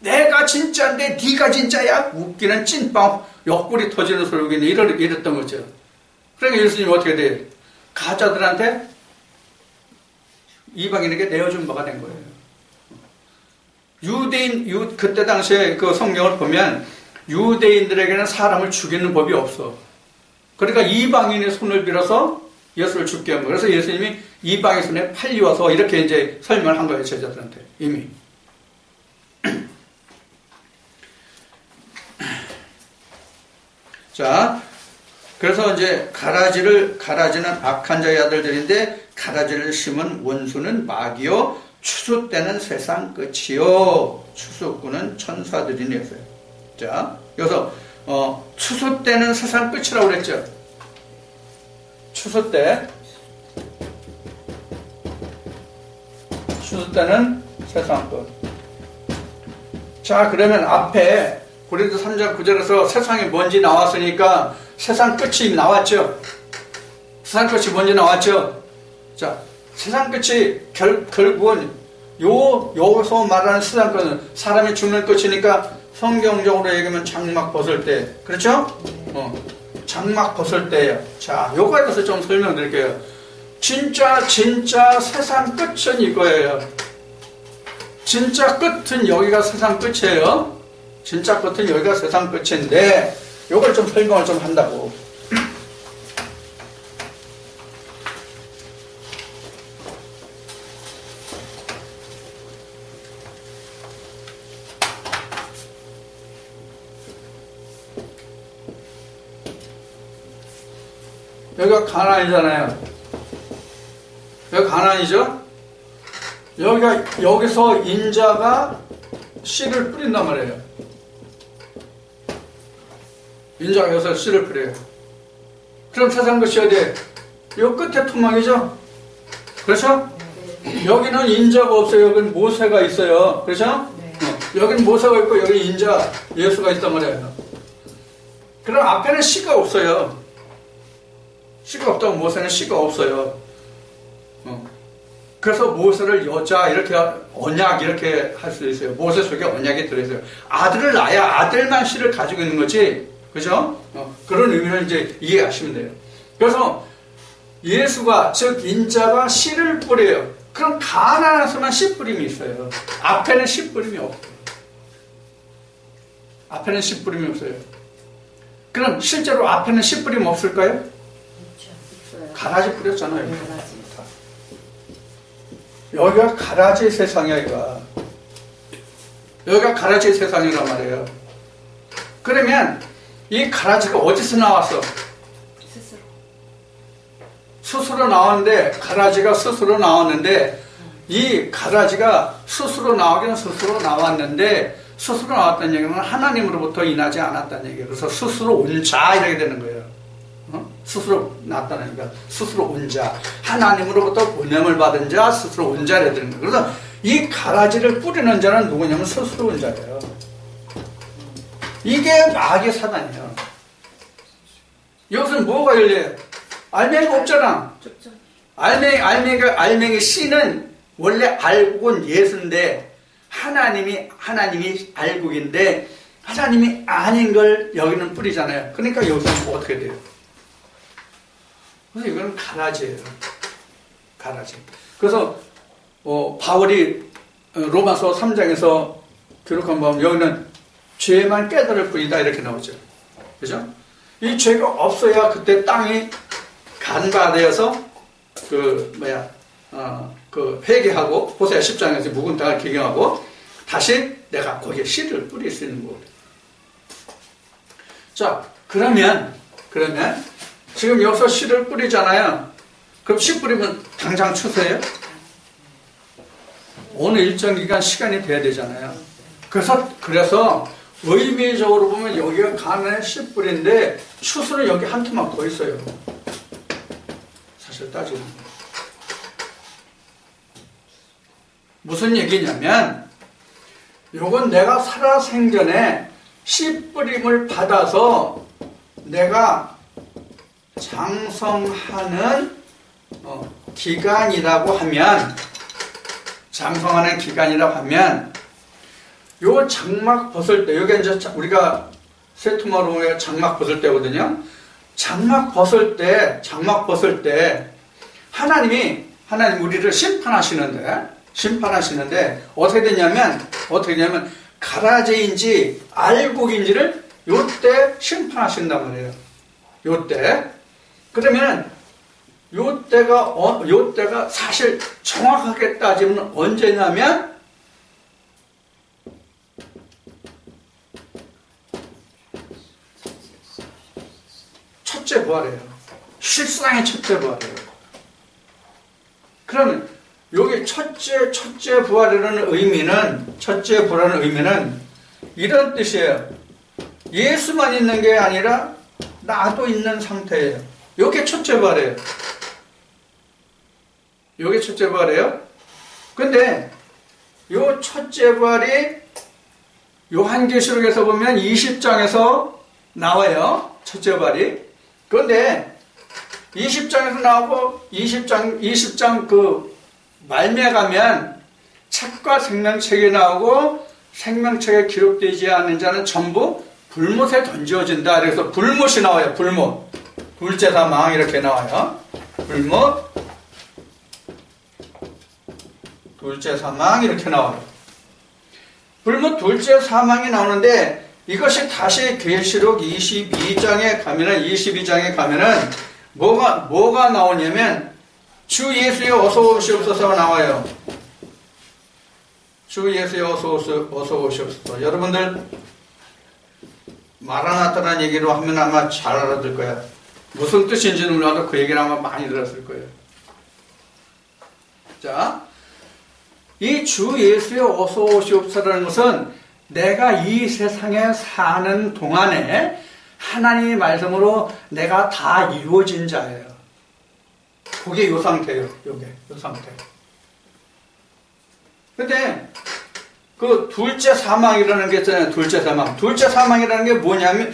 내가 진짜인데 네가 진짜야? 웃기는 찐빵 옆구리 터지는 소리겠네. 이랬던 거죠. 그러니까 예수님이 어떻게 돼요? 가짜들한테 이방인에게 내어준 바가 된 거예요. 그때 당시에 그 성경을 보면 유대인들에게는 사람을 죽이는 법이 없어. 그러니까 이방인의 손을 빌어서 예수를 죽게 한 거예요. 그래서 예수님이 이방인 손에 팔려서 이렇게 이제 설명을 한 거예요. 제자들한테 이미. 자, 그래서 이제 가라지는 악한 자의 아들들인데 가라지를 심은 원수는 마귀요. 추수 때는 세상 끝이요. 추수꾼은 천사들이니 했어요. 자, 여기서 추수 때는 세상 끝이라고 그랬죠. 추수 때는 세상 끝. 자, 그러면 앞에 고린도 3장 9절에서 세상이 뭔지 나왔으니까 세상 끝이 나왔죠. 세상 끝이 뭔지 나왔죠. 자, 세상 끝이 결국은 여기서 말하는 세상 끝은 사람이 죽는 끝이니까 성경적으로 얘기하면 장막 벗을 때, 그렇죠? 장막 벗을 때예요. 자, 요거에 대해서 좀 설명드릴게요. 진짜 세상 끝은 이거예요. 진짜 끝은 여기가 세상 끝이에요. 진짜 끝은 여기가 세상 끝인데 요걸 좀 설명을 좀 한다고. 여기가 가나안이잖아요. 여기 가나안이죠? 여기서 인자가 씨를 뿌린단 말이에요. 인자가 여기서 씨를 뿌려요. 그럼 세상 끝이 어디에? 요 끝에 토막이죠? 그렇죠? 여기는 인자가 없어요. 여기는 모세가 있어요. 그렇죠? 여기는 모세가 있고 여기 인자 예수가 있단 말이에요. 그럼 앞에는 씨가 없어요. 씨가 없다고 모세는 씨가 없어요. 그래서 모세를 여자 이렇게 언약 이렇게 할 수 있어요. 모세 속에 언약이 들어있어요. 아들을 낳아야 아들만 씨를 가지고 있는 거지. 그죠? 그런 의미를 이제 이해하시면 돼요. 그래서 예수가 즉 인자가 씨를 뿌려요. 그럼 가나안에서만 씨 뿌림이 있어요. 앞에는 씨 뿌림이 없어요. 앞에는 씨 뿌림이 없어요. 그럼 실제로 앞에는 씨 뿌림 없을까요? 가라지 뿌렸잖아요. 여기가 가라지 세상이야, 여기가 가라지 세상이란 말이에요. 그러면 이 가라지가 어디서 나왔어? 스스로 나왔는데, 가라지가 스스로 나왔는데, 이 가라지가 스스로 나오기는 스스로 나왔는데, 스스로 나왔다는 얘기는 하나님으로부터 인하지 않았다는 얘기예요. 그래서 스스로 온 자 이렇게 되는 거예요. 스스로 나타나니까 스스로 온 자, 하나님으로부터 보냄을 받은 자, 스스로 온 자를 되는 거예요. 그래서 이 가라지를 뿌리는 자는 누구냐면 스스로 온 자예요. 이게 마귀 사단이에요. 여기서 뭐가 열려요? 알맹이가 없잖아. 알맹이 씨는 원래 알곡은 예수인데 하나님이 알곡인데 하나님이 아닌 걸 여기는 뿌리잖아요. 그러니까 여기서 뭐 어떻게 돼요? 그래서 이건 가라지예요. 가라지. 그래서 바울이 로마서 3장에서 기록한 보면 여기는 죄만 깨달을 뿐이다 이렇게 나오죠. 그죠? 이 죄가 없어야 그때 땅이 간과되어서 회개하고 호세아 10장에서 묵은 땅을 기경하고 다시 내가 거기에 씨를 뿌릴 수 있는 거거든요. 자, 그러면 지금 여기서 씨를 뿌리잖아요. 그럼 씨 뿌리면 당장 추수해요? 어느 일정 기간 시간이 돼야 되잖아요. 그래서 의미적으로 보면 여기가 가나안의 씨 뿌리인데 추수는 여기 한 토막 더 있어요. 사실 따지면 무슨 얘기냐면 요건 내가 살아생전에 씨 뿌림을 받아서 내가 장성하는 기간이라고 하면 요 장막 벗을 때, 여기 이제 우리가 세토마로 장막 벗을 때거든요. 장막 벗을 때 하나님이 우리를 심판하시는데 어떻게 되냐면 가라지인지 알곡인지를 요때 심판하신단 말이에요. 요때. 그러면 요때가 사실 정확하게 따지면 언제냐면 첫째 부활이에요. 실상의 첫째 부활이에요. 그러면 여기 첫째 부활이라는 의미는 이런 뜻이에요. 예수만 있는 게 아니라 나도 있는 상태예요. 이게 첫째 부활이에요. 근데 요 첫째 부활이 요한계시록에서 보면 20장에서 나와요. 첫째 부활이. 그런데 20장에서 나오고 20장 그 말미에 가면 책과 생명책이 나오고 생명책에 기록되지 않은 자는 전부 불못에 던져진다. 그래서 불못이 나와요. 불제사망 이렇게 나와요. 불못, 불제사망 이렇게 나와요. 그러면 둘째 사망이 나오는데 이것이 다시 계시록 22장에 가면은 뭐가 나오냐면 주 예수여 어서 오시옵소서가 나와요. 주 예수여 어서 오시옵소서. 여러분들 마라나타라는 얘기로 하면 아마 잘 알아들 거야. 무슨 뜻인지는 몰라도 그 얘기를 아마 많이 들었을 거예요. 자, 이 주 예수여 어서 오시옵소서라는 것은 내가 이 세상에 사는 동안에 하나님의 말씀으로 내가 다 이루어진 자예요. 그게 요 상태예요. 요게 요 상태. 근데 그 둘째 사망이라는 게 있잖아요. 둘째 사망. 둘째 사망이라는 게 뭐냐면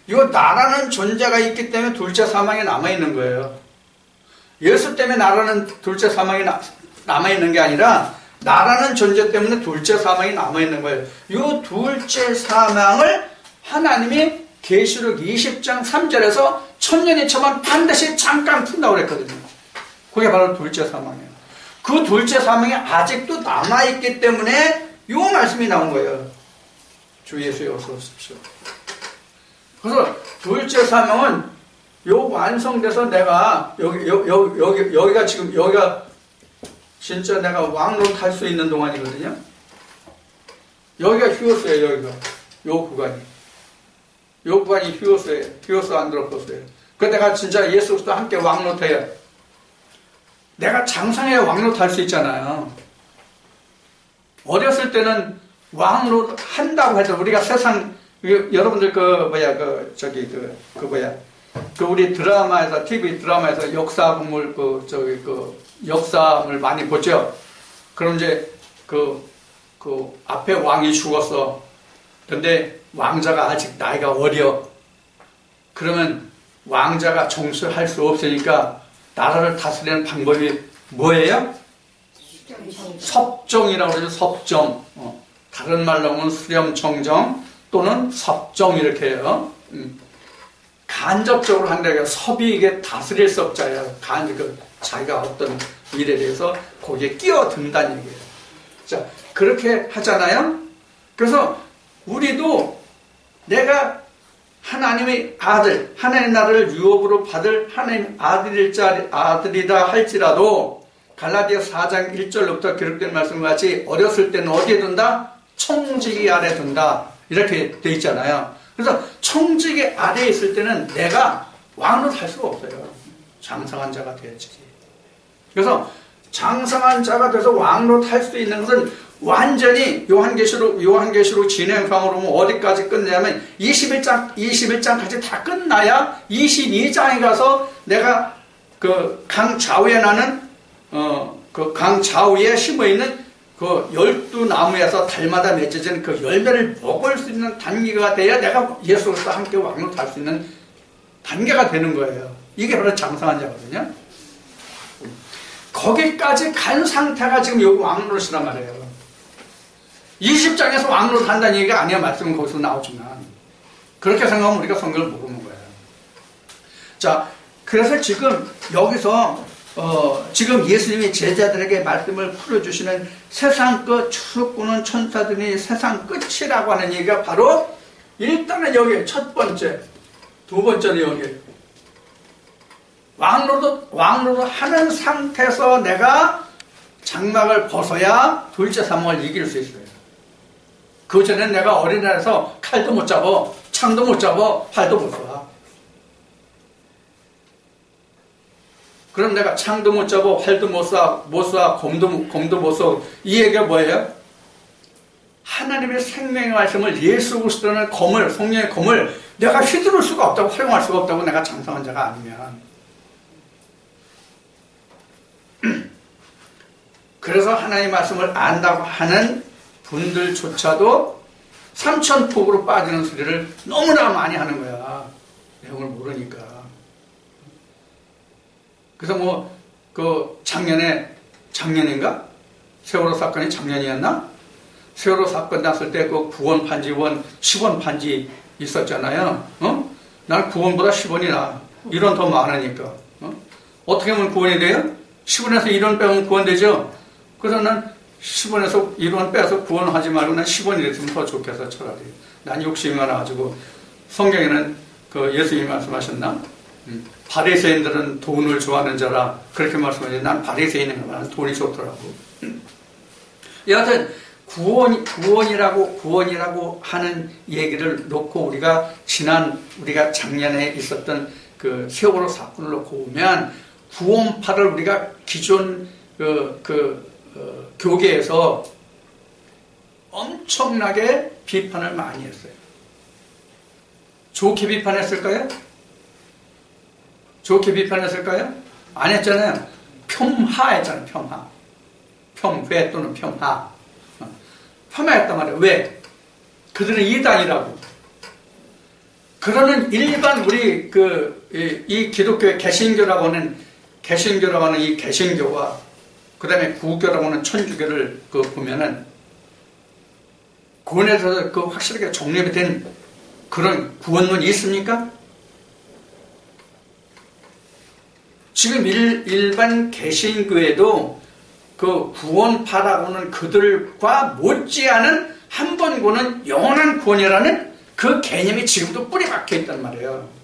요 나라는 존재가 있기 때문에 둘째 사망이 남아 있는 거예요. 예수 때문에 나라는 둘째 사망이 남아 있는 게 아니라 나라는 존재 때문에 둘째 사망이 남아 있는 거예요. 요 둘째 사망을 하나님이 계시록 20장 3절에서 천년이 처만 반드시 잠깐 푼다고 그랬거든요. 그게 바로 둘째 사망이에요. 그 둘째 사망이 아직도 남아있기 때문에 요 말씀이 나온 거예요. 주 예수여 어서 오십시오. 그래서 둘째 사망은 요 완성돼서 내가 여기가 지금 여기가 진짜 내가 왕노릇 할 수 있는 동안이거든요. 여기가 휴어스예요. 여기가 요 구간이 휴어스예요. 휴어스 안드로포스예요. 그 내가 진짜 예수 그리스도와 함께 왕노릇해요. 내가 장성해야 왕노릇 할 수 있잖아요. 어렸을 때는 왕노릇 한다고 해도 우리가 세상 여러분들 우리 드라마에서 TV 드라마에서 역사물 역사를 많이 보죠. 그럼 이제 그 앞에 왕이 죽었어. 근데 왕자가 아직 나이가 어려. 그러면 왕자가 정수할 수 없으니까 나라를 다스리는 방법이 뭐예요? 섭정이라고 그러죠. 섭정. 다른 말로 하면 수렴청정 또는 섭정 이렇게 해요. 간접적으로 한다니까 섭이 이게 다스릴 수 없잖아요. 자기가 어떤 일에 대해서 거기에 끼어든다는 얘기예요. 자, 그렇게 하잖아요. 그래서 우리도 내가 하나님의 아들, 하나님의 나라를 유업으로 받을 하나님 아들이다 할지라도 갈라디아 4장 1절부터 기록된 말씀과 같이 어렸을 때는 어디에 둔다? 청지기 아래 둔다. 이렇게 돼 있잖아요. 그래서 청지기 아래에 있을 때는 내가 왕으로 살 수가 없어요. 장성한 자가 되었지. 그래서 장성한 자가 돼서 왕으로 탈 수 있는 것은 완전히 요한계시록 진행상으로 보면 어디까지 끝내냐면 21장까지 다 끝나야 22장에 가서 내가 그 강 좌우에 나는 그 강 좌우에 심어 있는 그 12나무에서 달마다 맺어지는 그 열매를 먹을 수 있는 단계가 돼야 내가 예수 그리스도와 함께 왕으로 탈 수 있는 단계가 되는 거예요. 이게 바로 장성한 자거든요. 거기까지 간 상태가 지금 여기 왕노릇이란 말이에요. 20장에서 왕노릇 한다는 얘기가 아니야. 말씀은 거기서 나오지만 그렇게 생각하면 우리가 성경을 모르는 거예요. 자, 그래서 지금 여기서 지금 예수님이 제자들에게 말씀을 풀어주시는 세상 끝 추수꾼은 천사들이 세상 끝이라고 하는 얘기가 바로 일단은 여기 첫 번째, 두 번째는 여기 왕노릇 하는 상태에서 내가 장막을 벗어야 둘째 사망을 이길 수 있어요. 그 전에는 내가 어린아이라서 칼도 못 잡아, 창도 못 잡아, 활도 못 쏴. 그럼 내가 창도 못 잡아, 활도 못 쏴, 검도 못 쏴. 이 얘기가 뭐예요? 하나님의 생명의 말씀을 예수 그리스도는 검을, 성령의 검을 내가 휘두를 수가 없다고, 활용할 수가 없다고 내가 장성한 자가 아니면. 그래서 하나님의 말씀을 안다고 하는 분들조차도 삼천폭으로 빠지는 소리를 너무나 많이 하는 거야. 내용을 모르니까. 그래서 작년인가? 세월호 사건이 작년이었나? 세월호 사건 났을 때 그 9원 판지원, 10원 판지 있었잖아요. 난 9원보다 10원이 나. 1원 더 많으니까. 어떻게 하면 9원이 돼요? 10원에서 1원 빼면 9원 되죠? 그래서 난 10원에서 1원 빼서 9원 하지 말고 난 10원 이랬으면 더 좋겠어, 차라리. 난 욕심이 많아가지고. 성경에는 그 예수님이 말씀하셨나? 바리새인들은 돈을 좋아하는 자라 그렇게 말씀하셨는데 난 바리새인은 돈이 좋더라고. 여하튼 구원이라고 하는 얘기를 놓고 우리가 작년에 있었던 그 세월호 사건을 놓고 보면 구원파를 우리가 기존 교계에서 엄청나게 비판을 많이 했어요. 좋게 비판했을까요? 좋게 비판했을까요? 안 했잖아요. 폄하했잖아요. 폄회 또는 폄하. 폄하했단 말이에요. 왜? 그들은 이단이라고. 그러는 일반 우리 이 기독교의 개신교라고 하는 이 개신교와 그 다음에 구교라고 하는 천주교를 보면은 구원에서 확실하게 정립이 된 그런 구원론이 있습니까? 지금 일반 개신교에도 그 구원파라고 하는 그들과 못지않은 한 번 구원은 영원한 구원이라는 그 개념이 지금도 뿌리 박혀 있단 말이에요.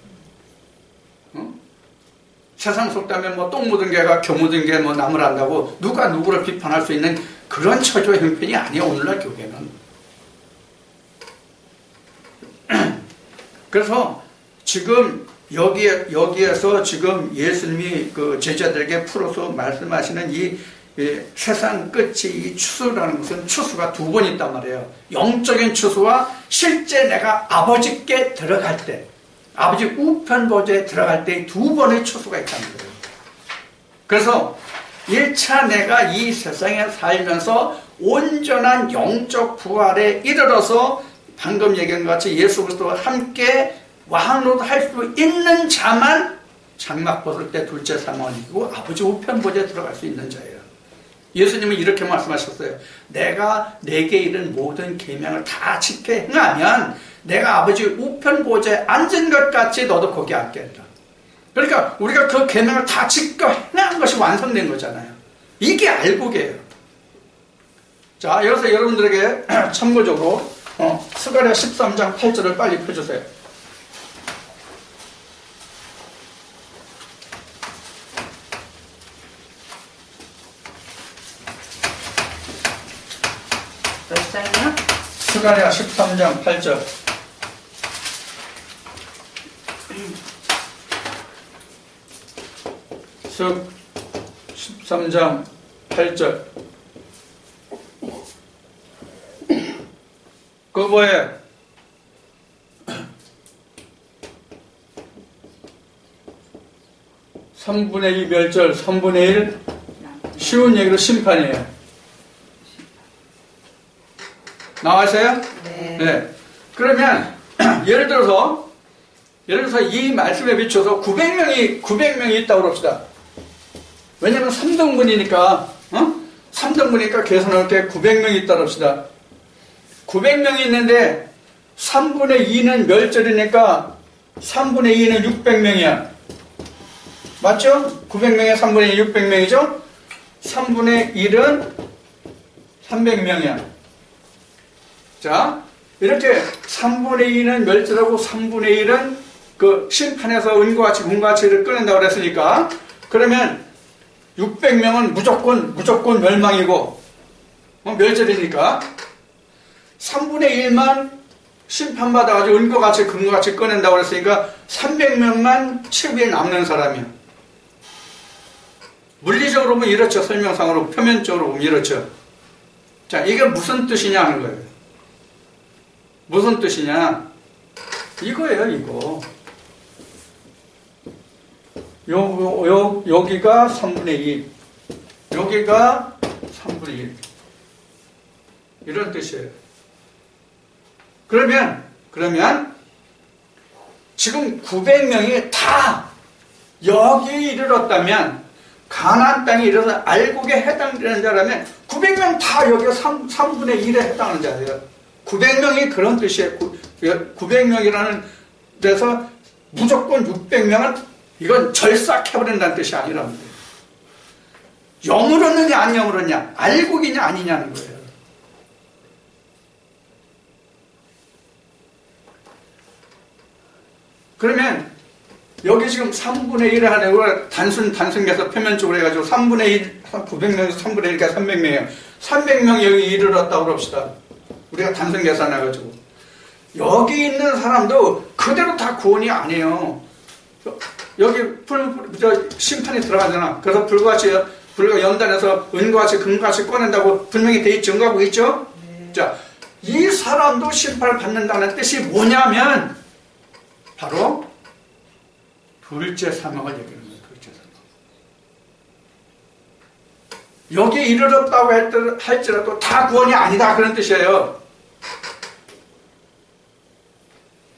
세상 속담에 똥 묻은 개가 겨 묻은 개 남을 안다고 누가 누구를 비판할 수 있는 그런 처조 형편이 아니에요, 오늘날 교계는. 그래서 지금 여기에서 지금 예수님이 그 제자들에게 풀어서 말씀하시는 이 세상 끝이 이 추수라는 것은 추수가 두 번 있단 말이에요. 영적인 추수와 실제 내가 아버지께 들어갈 때, 아버지 우편 보좌에 들어갈 때 두 번의 추수가 있다는 거예요. 그래서 1차 내가 이 세상에 살면서 온전한 영적 부활에 이르러서 방금 얘기한 것 같이 예수 그리스도와 함께 왕으로도 할 수 있는 자만 장막 벗을 때 둘째 사망을 이기고 아버지 우편 보좌에 들어갈 수 있는 자예요. 예수님은 이렇게 말씀하셨어요. 내가 내게 이른 모든 계명을 다 지켜 행하면 내가 아버지 우편 보좌에 앉은 것 같이 너도 거기 앉겠다. 그러니까 우리가 그 계명을 다 지켜 행한 것이 완성된 거잖아요. 이게 알곡이에요. 자, 여기서 여러분들에게 참고적으로 스가랴 13장 8절을 빨리 펴주세요.
몇 장이요?
스가랴 13장 8절. 즉 13장 8절. 그 뭐에 3분의 2 멸절, 3분의 1 쉬운 얘기로 심판이에요. 나와있어요?
네.
네. 그러면 예를 들어서 이 말씀에 비춰서 900명이 있다고 합시다. 왜냐면 3등분이니까 3등분이니까 계산할 때 900명이 있다고 합시다. 900명이 있는데 3분의 2는 멸절이니까 3분의 2는 600명이야. 맞죠? 900명에 3분의 2 600명이죠? 3분의 1은 300명이야. 자, 이렇게 3분의 2는 멸절하고 3분의 1은 그 심판에서 은과 같이 금과 같이를 꺼낸다고 그랬으니까 그러면 600명은 무조건 멸망이고 멸절이니까 3분의 1만 심판받아가지고 은과 같이 금과 같이 꺼낸다고 그랬으니까 300명만 최후에 남는 사람이야. 물리적으로 보면 이렇죠. 설명상으로 표면적으로 보면 이렇죠. 자, 이게 무슨 뜻이냐 하는 거예요. 무슨 뜻이냐? 이거예요, 이거. 여기가 3분의 2, 여기가 3분의 1. 이런 뜻이에요. 그러면 지금 900명이 다 여기에 이르렀다면 가나안 땅에 이르러서 알곡에 해당되는 자라면 900명 다 여기가 3분의 1에 해당하는 자예요. 900명이 그런 뜻이에요. 900명이라는 데서 무조건 600명은 이건 절삭해버린다는 뜻이 아니랍니다. 여물었느냐 안 여물었냐, 알곡이냐 아니냐는 거예요. 그러면 여기 지금 3분의 1을 하려고 단순계서 표면적으로 해가지고 3분의 1, 900명에서 3분의 1가 300명이에요. 300명이 여기 이르렀다고 그럽시다. 우리가 단순 계산해가지고. 여기 있는 사람도 그대로 다 구원이 아니에요. 여기 심판이 들어가잖아. 그래서 불과 연단해서 은과 같이 금과 같이 꺼낸다고 분명히 돼 있죠. 증거하고 있죠? 네. 자, 이 사람도 심판을 받는다는 뜻이 뭐냐면 바로 둘째 사망을 얘기하는 거예요. 둘째 사망. 여기에 이르렀다고 할지라도 다 구원이 아니다 그런 뜻이에요.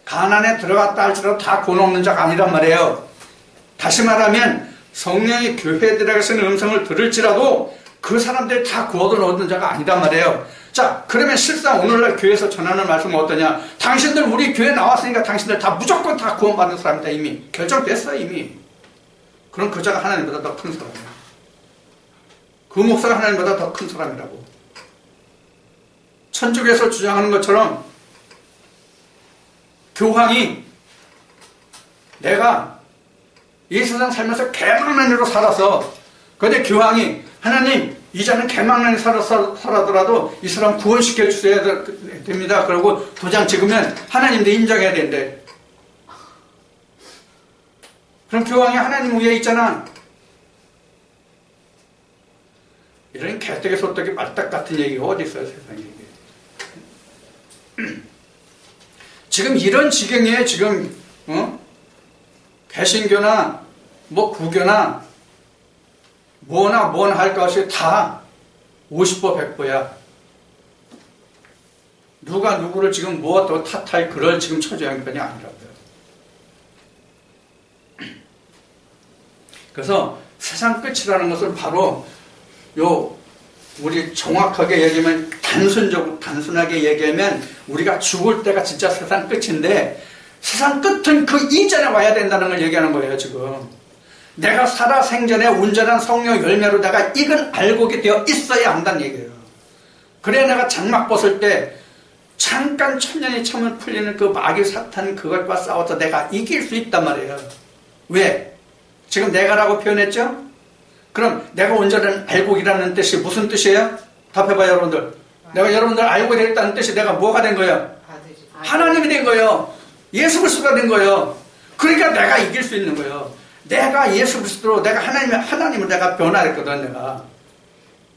가나안에 들어갔다 할지라도 다 구원 없는 자가 아니란 말이에요. 다시 말하면 성령이 교회들에게서는 음성을 들을지라도 그 사람들이 다 구원을 얻는 자가 아니란 말이에요. 자, 그러면 실상 오늘날 교회에서 전하는 말씀은 어떠냐? 당신들 우리 교회 나왔으니까 당신들 다 무조건 다 구원받는 사람이다. 이미 결정됐어 이미. 그럼 그 자가 하나님보다 더 큰 사람이야. 그 목사가 하나님보다 더 큰 사람이라고. 천주교에서 주장하는 것처럼 교황이 내가 이 세상 살면서 개망난이로 살아서, 그런데 교황이 하나님 이자는 개망난이 살아더라도 이 사람 구원시켜 주셔야 됩니다. 그러고 도장 찍으면 하나님도 인정해야 된대. 그럼 교황이 하나님 위에 있잖아. 이런 개떡에 소떡이 말딱 같은 얘기가 어디 있어요 세상에. 지금 이런 지경에 지금 개신교나 뭐 구교나 뭐나 할 것이 다 50% 100%야. 누가 누구를 지금 뭐 또 탓할 그럴 지금 처지형편이 아니라고요. 그래서 세상 끝이라는 것은 바로 우리 정확하게 얘기하면 단순하게 얘기하면 우리가 죽을 때가 진짜 세상 끝인데, 세상 끝은 그 이전에 와야 된다는 걸 얘기하는 거예요 지금. 내가 살아 생전에 온전한 성령 열매로 내가 익은 알곡이 되어 있어야 한다는 얘기예요. 그래야 내가 장막 벗을 때 잠깐 천년이 참을 풀리는 그 마귀 사탄 그것과 싸워서 내가 이길 수 있단 말이에요. 왜? 지금 내가라고 표현했죠? 그럼 내가 온전한 알곡이라는 뜻이 무슨 뜻이에요? 답해봐요 여러분들. 내가 여러분들 알고 됐다는 뜻이 내가 뭐가 된 거예요? 하나님이 된 거예요. 예수 그리스도가 된 거예요. 그러니까 내가 이길 수 있는 거예요. 내가 예수 그리스도로 내가 하나님을 내가 변화했거든. 내가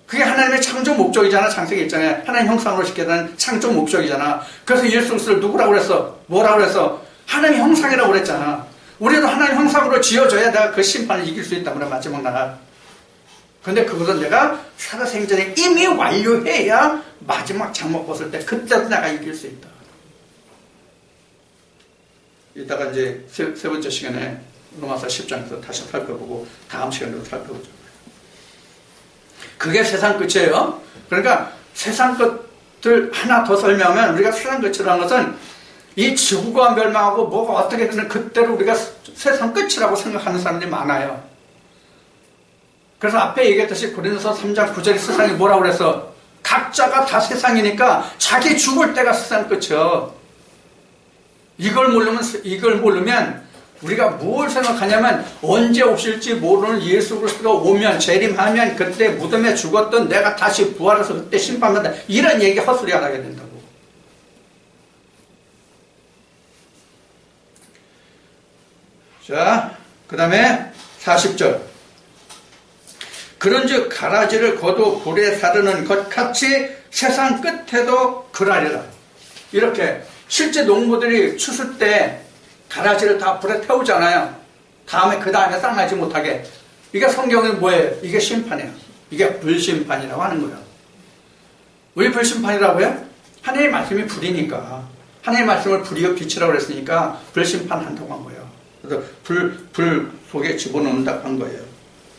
그게 하나님의 창조 목적이잖아. 창세기 있잖아요. 하나님 형상으로 시켜는 창조 목적이잖아. 그래서 예수 그리스도를 누구라고 그랬어? 뭐라고 그랬어? 하나님 형상이라고 그랬잖아. 우리도 하나님 형상으로 지어져야 내가 그 심판을 이길 수 있다. 그래 마지막 날. 근데 그것은 내가 살아생전에 이미 완료해야 마지막 장막 벗을 때 그때도 내가 이길 수 있다. 이따가 이제 세 번째 시간에 로마서 10장에서 다시 살펴보고 다음 시간에도 살펴보죠. 그게 세상 끝이에요. 그러니까 세상 끝을 하나 더 설명하면 우리가 세상 끝이라는 것은 이 지구가 멸망하고 뭐가 어떻게 되는 그때로 우리가 세상 끝이라고 생각하는 사람들이 많아요. 그래서 앞에 얘기했듯이 고린도서 3장 9절에 세상이 뭐라고 그랬어? 각자가 다 세상이니까 자기 죽을 때가 세상 끝이요. 이걸 모르면 우리가 뭘 생각하냐면 언제 오실지 모르는 예수 그리스도가 오면 재림하면 그때 무덤에 죽었던 내가 다시 부활해서 그때 심판받는다. 이런 얘기 헛소리 안 하게 된다고. 자, 그 다음에 40절. 그런즉 가라지를 거두 불에 사르는 것 같이 세상 끝에도 그러하리라. 이렇게 실제 농부들이 추수 때 가라지를 다 불에 태우잖아요. 그 다음에 쌍나지 못하게. 이게 성경이 뭐예요? 이게 심판이에요. 이게 불심판이라고 하는 거예요. 왜 불심판이라고요? 하나님의 말씀이 불이니까. 하나님의 말씀을 불이요 빛이라고 그랬으니까 불심판한다고 한 거예요. 그래서 불 속에 집어넣는다고 한 거예요.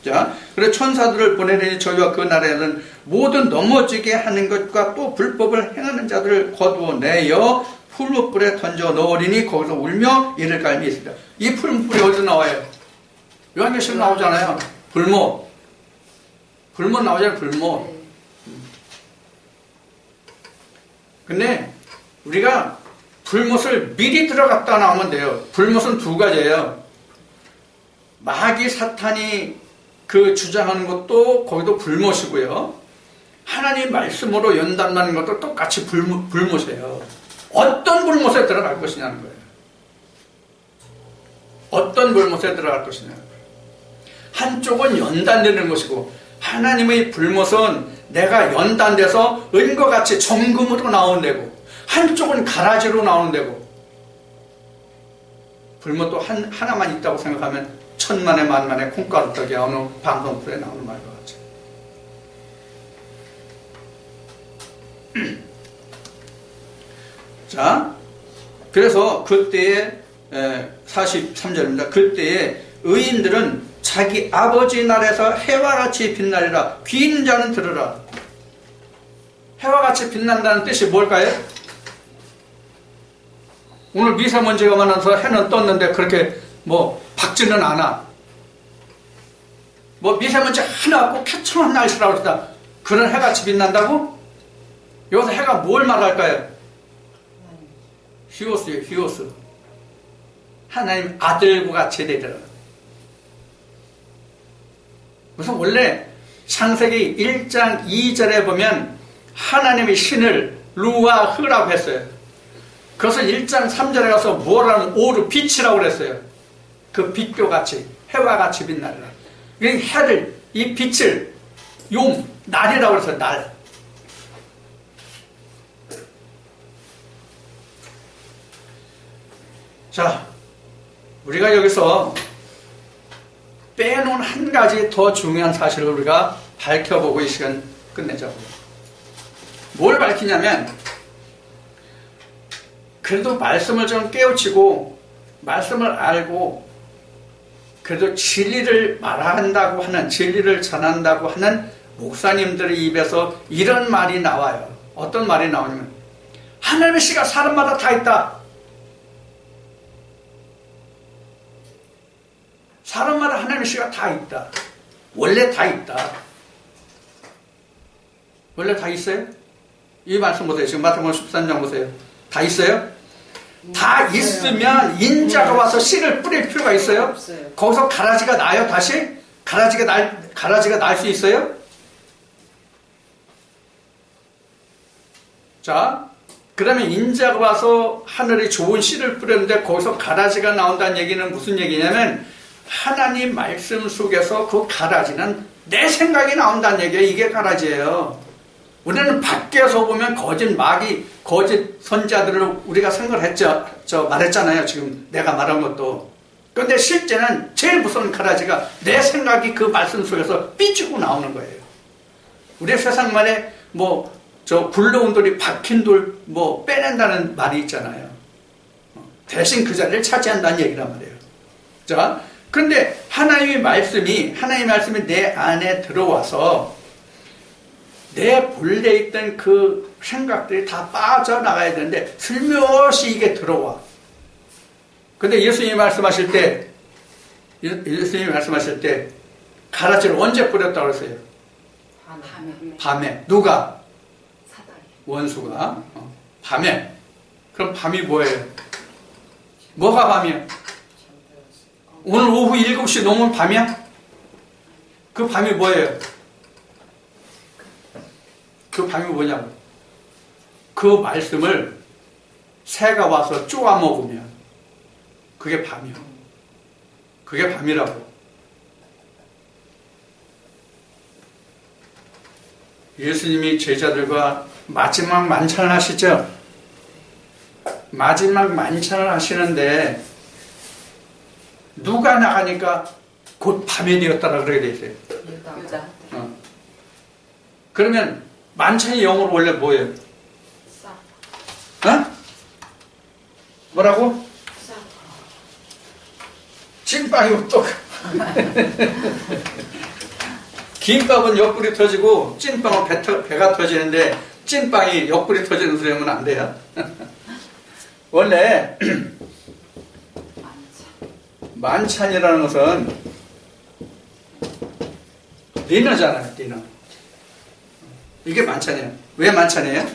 자, 그래서 천사들을 보내려니 저희와 그 나라에는 모든 넘어지게 하는 것과 또 불법을 행하는 자들을 거두어내어 풀무불에 던져 넣으리니 거기서 울며 이를 갈미 있습니다. 이 풀무불이 어디서 나와요? 요한계시록 나오잖아요. 불모. 불못 나오잖아요, 불못.
네.
근데 우리가 불못을 미리 들어갔다 나오면 돼요. 불못은 두 가지예요. 마귀 사탄이 그 주장하는 것도 거기도 불못이고요. 하나님 말씀으로 연단하는 것도 똑같이 불못이에요. 어떤 불못에 들어갈 것이냐는 거예요. 어떤 불못에 들어갈 것이냐는 거예요. 한쪽은 연단되는 것이고 하나님의 불못은 내가 연단돼서 은과같이 정금으로 나오는 데고 한쪽은 가라지로 나오는 데고 불못도 하나만 있다고 생각하면 천만에 만만에 콩가루떡이 어느 방송풀에 나오는 말과 같죠. 자, 그래서 그때에 43절입니다. 그때에 의인들은 자기 아버지 나라에서 해와 같이 빛나리라. 귀 있는 자는 들으라. 해와 같이 빛난다는 뜻이 뭘까요? 오늘 미세먼지가 많아서 해는 떴는데 그렇게 뭐 밝지는 않아. 뭐 미세먼지 하나 없고 쾌청한 날씨라고 그러다 그런 해같이 빛난다고? 여기서 해가 뭘 말할까요? 히오스예요, 히오스. 하나님 아들과 같이 되리라. 그래서 원래 창세기 1장 2절에 보면 하나님의 신을 루아흐라고 했어요. 그래서 1장 3절에 가서 뭐라는 오르 빛이라고 그랬어요. 그 빛과 같이 해와 같이 빛나리라. 이 해를, 이 빛을 용, 날이라고 해서 날. 자, 우리가 여기서 빼놓은 한 가지 더 중요한 사실을 우리가 밝혀보고 이 시간 끝내자고요. 뭘 밝히냐면 그래도 말씀을 좀 깨우치고 말씀을 알고 그래도 진리를 말한다고 하는, 진리를 전한다고 하는 목사님들의 입에서 이런 말이 나와요. 어떤 말이 나오냐면 하나님의 씨가 사람마다 다 있다. 사람마다 하나님의 씨가 다 있다. 원래 다 있다. 원래 다 있어요? 이 말씀 보세요. 지금 마태복음 13장 보세요. 다 있어요? 다 있으면 인자가 와서 씨를 뿌릴 필요가 있어요?
없어요.
거기서 가라지가 나요, 다시? 가라지가 날 수 있어요? 자, 그러면 인자가 와서 하늘에 좋은 씨를 뿌렸는데 거기서 가라지가 나온다는 얘기는 무슨 얘기냐면 하나님 말씀 속에서 그 가라지는 내 생각이 나온다는 얘기예요. 이게 가라지예요. 우리는 밖에서 보면 거짓 마귀, 거짓 선자들을 우리가 생각을 했죠. 말했잖아요. 지금 내가 말한 것도. 그런데 실제는 제일 무서운 가라지가 내 생각이 그 말씀 속에서 삐지고 나오는 거예요. 우리 세상 말에 굴러온 돌이 박힌 돌 빼낸다는 말이 있잖아요. 대신 그 자리를 차지한다는 얘기란 말이에요. 자, 그런데 하나님의 말씀이 내 안에 들어와서 내 본래 있던 그 생각들이 다 빠져나가야 되는데 슬며시 이게 들어와. 근데 예수님이 말씀하실 때 가라지를 언제 뿌렸다고 그랬어요? 밤에. 누가?
사다리.
원수가. 밤에. 그럼 밤이 뭐예요? 뭐가 밤이야? 오늘 오후 7시 넘으면 밤이야? 그 밤이 뭐예요? 그 밤이 뭐냐고. 그 말씀을 새가 와서 쪼아 먹으면 그게 밤이야. 그게 밤이라고. 예수님이 제자들과 마지막 만찬을 하시죠? 마지막 만찬을 하시는데 누가 나가니까 곧 밤이 되었다라 그러게 돼 있어요.
유다.
그러면 만찬이 영어로 원래 뭐예요? 어? 뭐라고? 찐빵이고 또 김밥은 옆구리 터지고 찐빵은 배가 터지는데 찐빵이 옆구리 터지는 소리 하면 안 돼요. 원래 만찬이라는 것은 디너잖아요, 디너. 이게 만찬이에요. 왜 만찬이에요?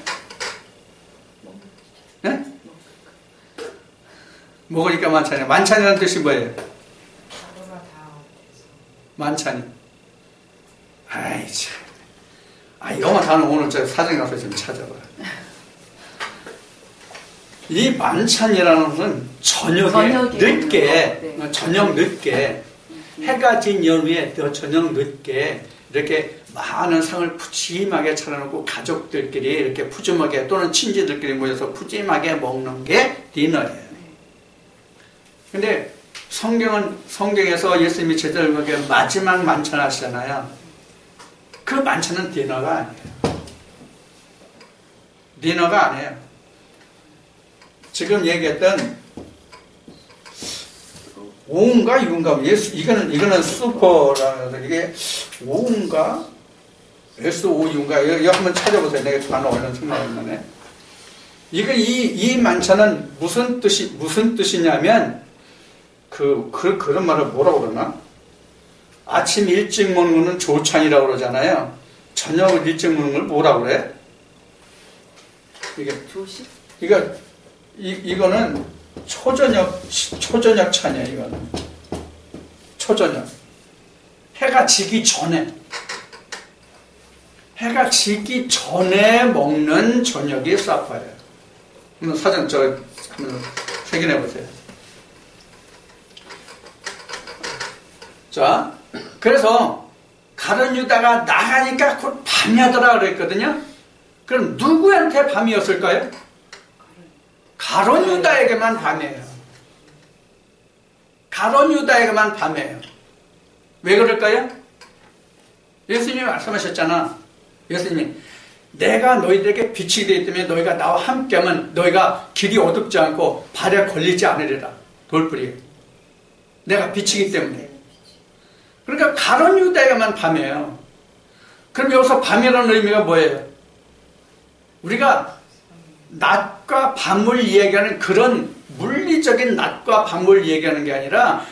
네? 먹으니까 만찬이에요. 만찬이라는 뜻이 뭐예요? 만찬이. 아이 참. 영어 단어 오늘 저 사전 가서 좀 찾아봐. 이 만찬이라는 것은 저녁에 늦게, 네. 저녁 늦게, 해가 진 연후에 더 저녁 늦게 이렇게 많은 상을 푸짐하게 차려놓고 가족들끼리 이렇게 푸짐하게 또는 친지들끼리 모여서 푸짐하게 먹는 게 디너예요. 근데 성경에서 예수님이 제자들에게 마지막 만찬 하시잖아요. 그 만찬은 디너가 아니에요. 디너가 아니에요. 지금 얘기했던 오운가 유운가 이거는 슈퍼라는 이게 오운가 SOU인가 이거 한번 찾아보세요. 내가 단어 얼른 생각나네. 이 만찬은 무슨 뜻이냐면 그런 말을 뭐라고 그러나? 아침 일찍 먹는 거는 조찬이라고 그러잖아요. 저녁을 일찍 먹는 걸 뭐라고 그래? 이게
조식?
이거는 초저녁 찬이야. 이거는 초저녁. 해가 지기 전에 먹는 저녁이 사파예요. 한번 사전 한번 확인해 보세요. 자, 그래서 가룟 유다가 나가니까 곧 밤이 하더라 그랬거든요. 그럼 누구한테 밤이었을까요? 가룟 유다에게만 밤이에요. 가룟 유다에게만 밤이에요. 왜 그럴까요? 예수님이 말씀하셨잖아. 예수님이 내가 너희들에게 빛이 되기 때문에 너희가 나와 함께하면 너희가 길이 어둡지 않고 발에 걸리지 않으리라. 돌뿌리. 내가 빛이기 때문에. 그러니까 가룟 유다에게만 밤이에요. 그럼 여기서 밤이라는 의미가 뭐예요? 우리가 낮과 밤을 이야기하는 그런 물리적인 낮과 밤을 이야기하는 게 아니라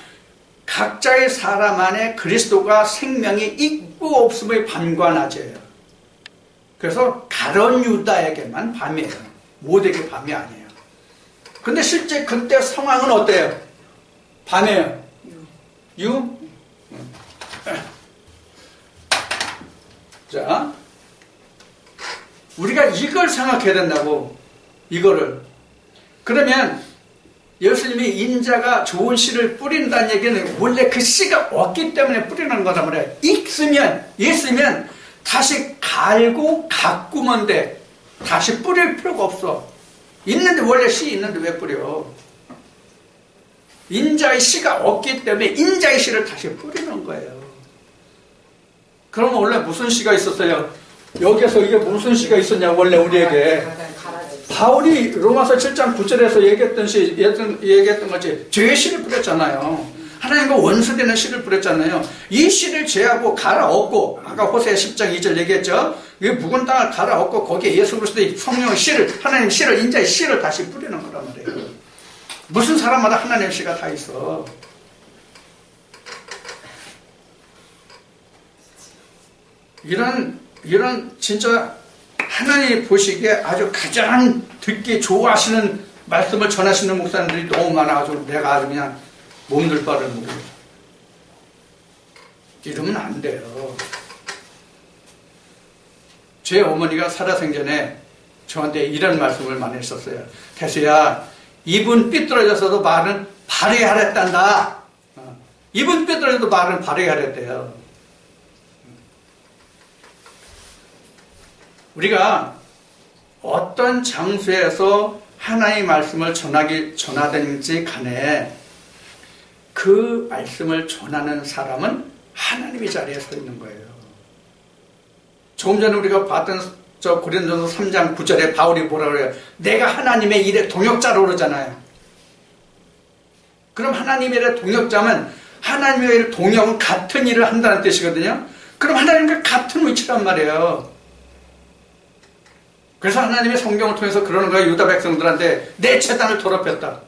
각자의 사람 안에 그리스도가 생명이 있고 없음의 밤과 낮이에요. 그래서 가룟 유다에게만 밤이에요. 모두에게 밤이 아니에요. 근데 실제 그때 상황은 어때요? 밤이에요. 유? 자, 우리가 이걸 생각해야 된다고. 이거를. 그러면 예수님이 인자가 좋은 씨를 뿌린다는 얘기는 원래 그 씨가 없기 때문에 뿌리는 거란 말이에요. 있으면 다시 갈고 가꾸면 돼. 다시 뿌릴 필요가 없어. 있는데 원래 씨 있는데 왜 뿌려? 인자의 씨가 없기 때문에 인자의 씨를 다시 뿌리는 거예요. 그러면 원래 무슨 씨가 있었어요? 여기에서 이게 무슨 씨가 있었냐 원래 우리에게. 바울이 로마서 7장 9절에서 얘기했던 것이 죄의 씨를 뿌렸잖아요. 하나님과 원수되는 씨를 뿌렸잖아요. 이 씨를 죄하고 갈아엎고, 아까 호세 10장 2절 얘기했죠. 이 묵은 땅을 갈아엎고 거기에 예수 그리스도의 성령의 씨를, 하나님의 씨를, 인자의 씨를 다시 뿌리는 거란 말이에요. 무슨 사람마다 하나님의 씨가 다 있어. 이런 진짜 하나님이 보시기에 아주 가장 듣기 좋아하시는 말씀을 전하시는 목사님들이 너무 많아가지고 내가 아주 그냥 몸둘 바를 모르겠어요. 이러면 안 돼요. 제 어머니가 살아생전에 저한테 이런 말씀을 많이 했었어요. 태수야, 입은 삐뚤어져서도 말은 바르게 하랬단다. 입은 삐뚤어져도 말은 바르게 하랬대요. 우리가 어떤 장소에서 하나님의 말씀을 전하든지 간에 그 말씀을 전하는 사람은 하나님의 자리에 서 있는 거예요. 조금 전에 우리가 봤던 저 고린도서 3장 9절에 바울이 뭐라 그래요? 내가 하나님의 일에 동역자로 그러잖아요. 그럼 하나님의 일에 동역자면 하나님의 일 동역은 같은 일을 한다는 뜻이거든요. 그럼 하나님과 같은 위치란 말이에요. 그래서 하나님의 성경을 통해서 그러는 거예요. 유다 백성들한테 내 제단을 더럽혔다.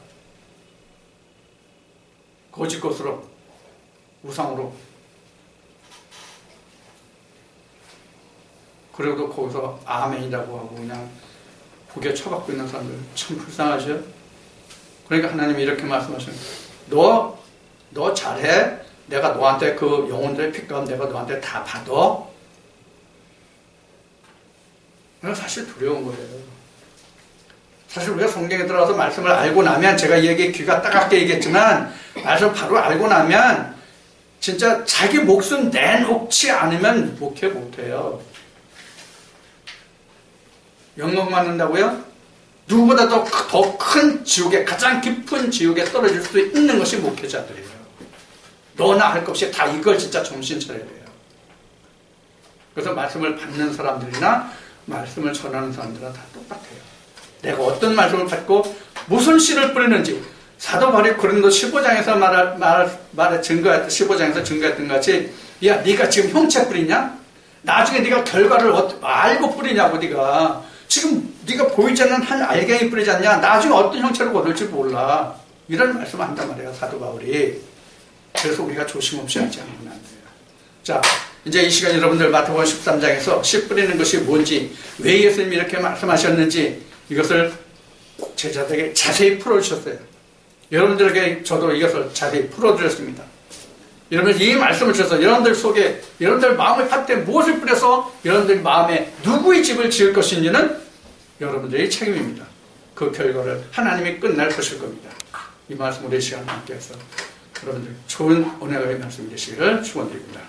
거짓 것으로, 우상으로. 그래도 거기서 아멘이라고 하고 그냥 고개 쳐박고 있는 사람들 참 불쌍하죠. 그러니까 하나님이 이렇게 말씀하시는 거예요. 너 잘해. 내가 너한테 그 영혼들의 핏값 내가 너한테 다 받아. 사실 두려운 거예요. 사실 우리가 성경에 들어가서 말씀을 알고 나면 제가 이 얘기 귀가 따갑게 얘기했지만 말씀 바로 알고 나면 진짜 자기 목숨 내놓지 않으면 목회 못해요. 영광 받는다고요? 누구보다 더 큰 지옥에 가장 깊은 지옥에 떨어질 수 있는 것이 목회자들이에요. 너나 할 것 없이 다 이걸 진짜 정신 차려야 돼요. 그래서 말씀을 받는 사람들이나 말씀을 전하는 사람들은 다 똑같아요. 내가 어떤 말씀을 받고 무슨 씨를 뿌리는지 사도 바울이 고린도 15장에서 말을 증거했던 15장에서 증거했던 것 같이 야 네가 지금 형체 뿌리냐? 나중에 네가 결과를 알고 뿌리냐고 네가 지금 네가 보이지 않는 한 알갱이 뿌리지 않냐? 나중에 어떤 형체를 거둘지 몰라. 이런 말씀을 한단 말이에요. 사도 바울이. 그래서 우리가 조심없이 하지 않으면 안 돼요. 자, 이제 이 시간 여러분들 마태복음 13장에서 씨 뿌리는 것이 뭔지 왜 예수님이 이렇게 말씀하셨는지 이것을 제자들에게 자세히 풀어주셨어요. 여러분들에게 저도 이것을 자세히 풀어드렸습니다. 여러분 이 말씀을 주셔서 여러분들 속에 여러분들 마음의 밭에 무엇을 뿌려서 여러분들 마음에 누구의 집을 지을 것인지는 여러분들의 책임입니다. 그 결과를 하나님이 끝날 것일 겁니다. 이 말씀 우리 시간 함께해서 여러분들 좋은 은혜의 말씀 되시기를 축원드립니다.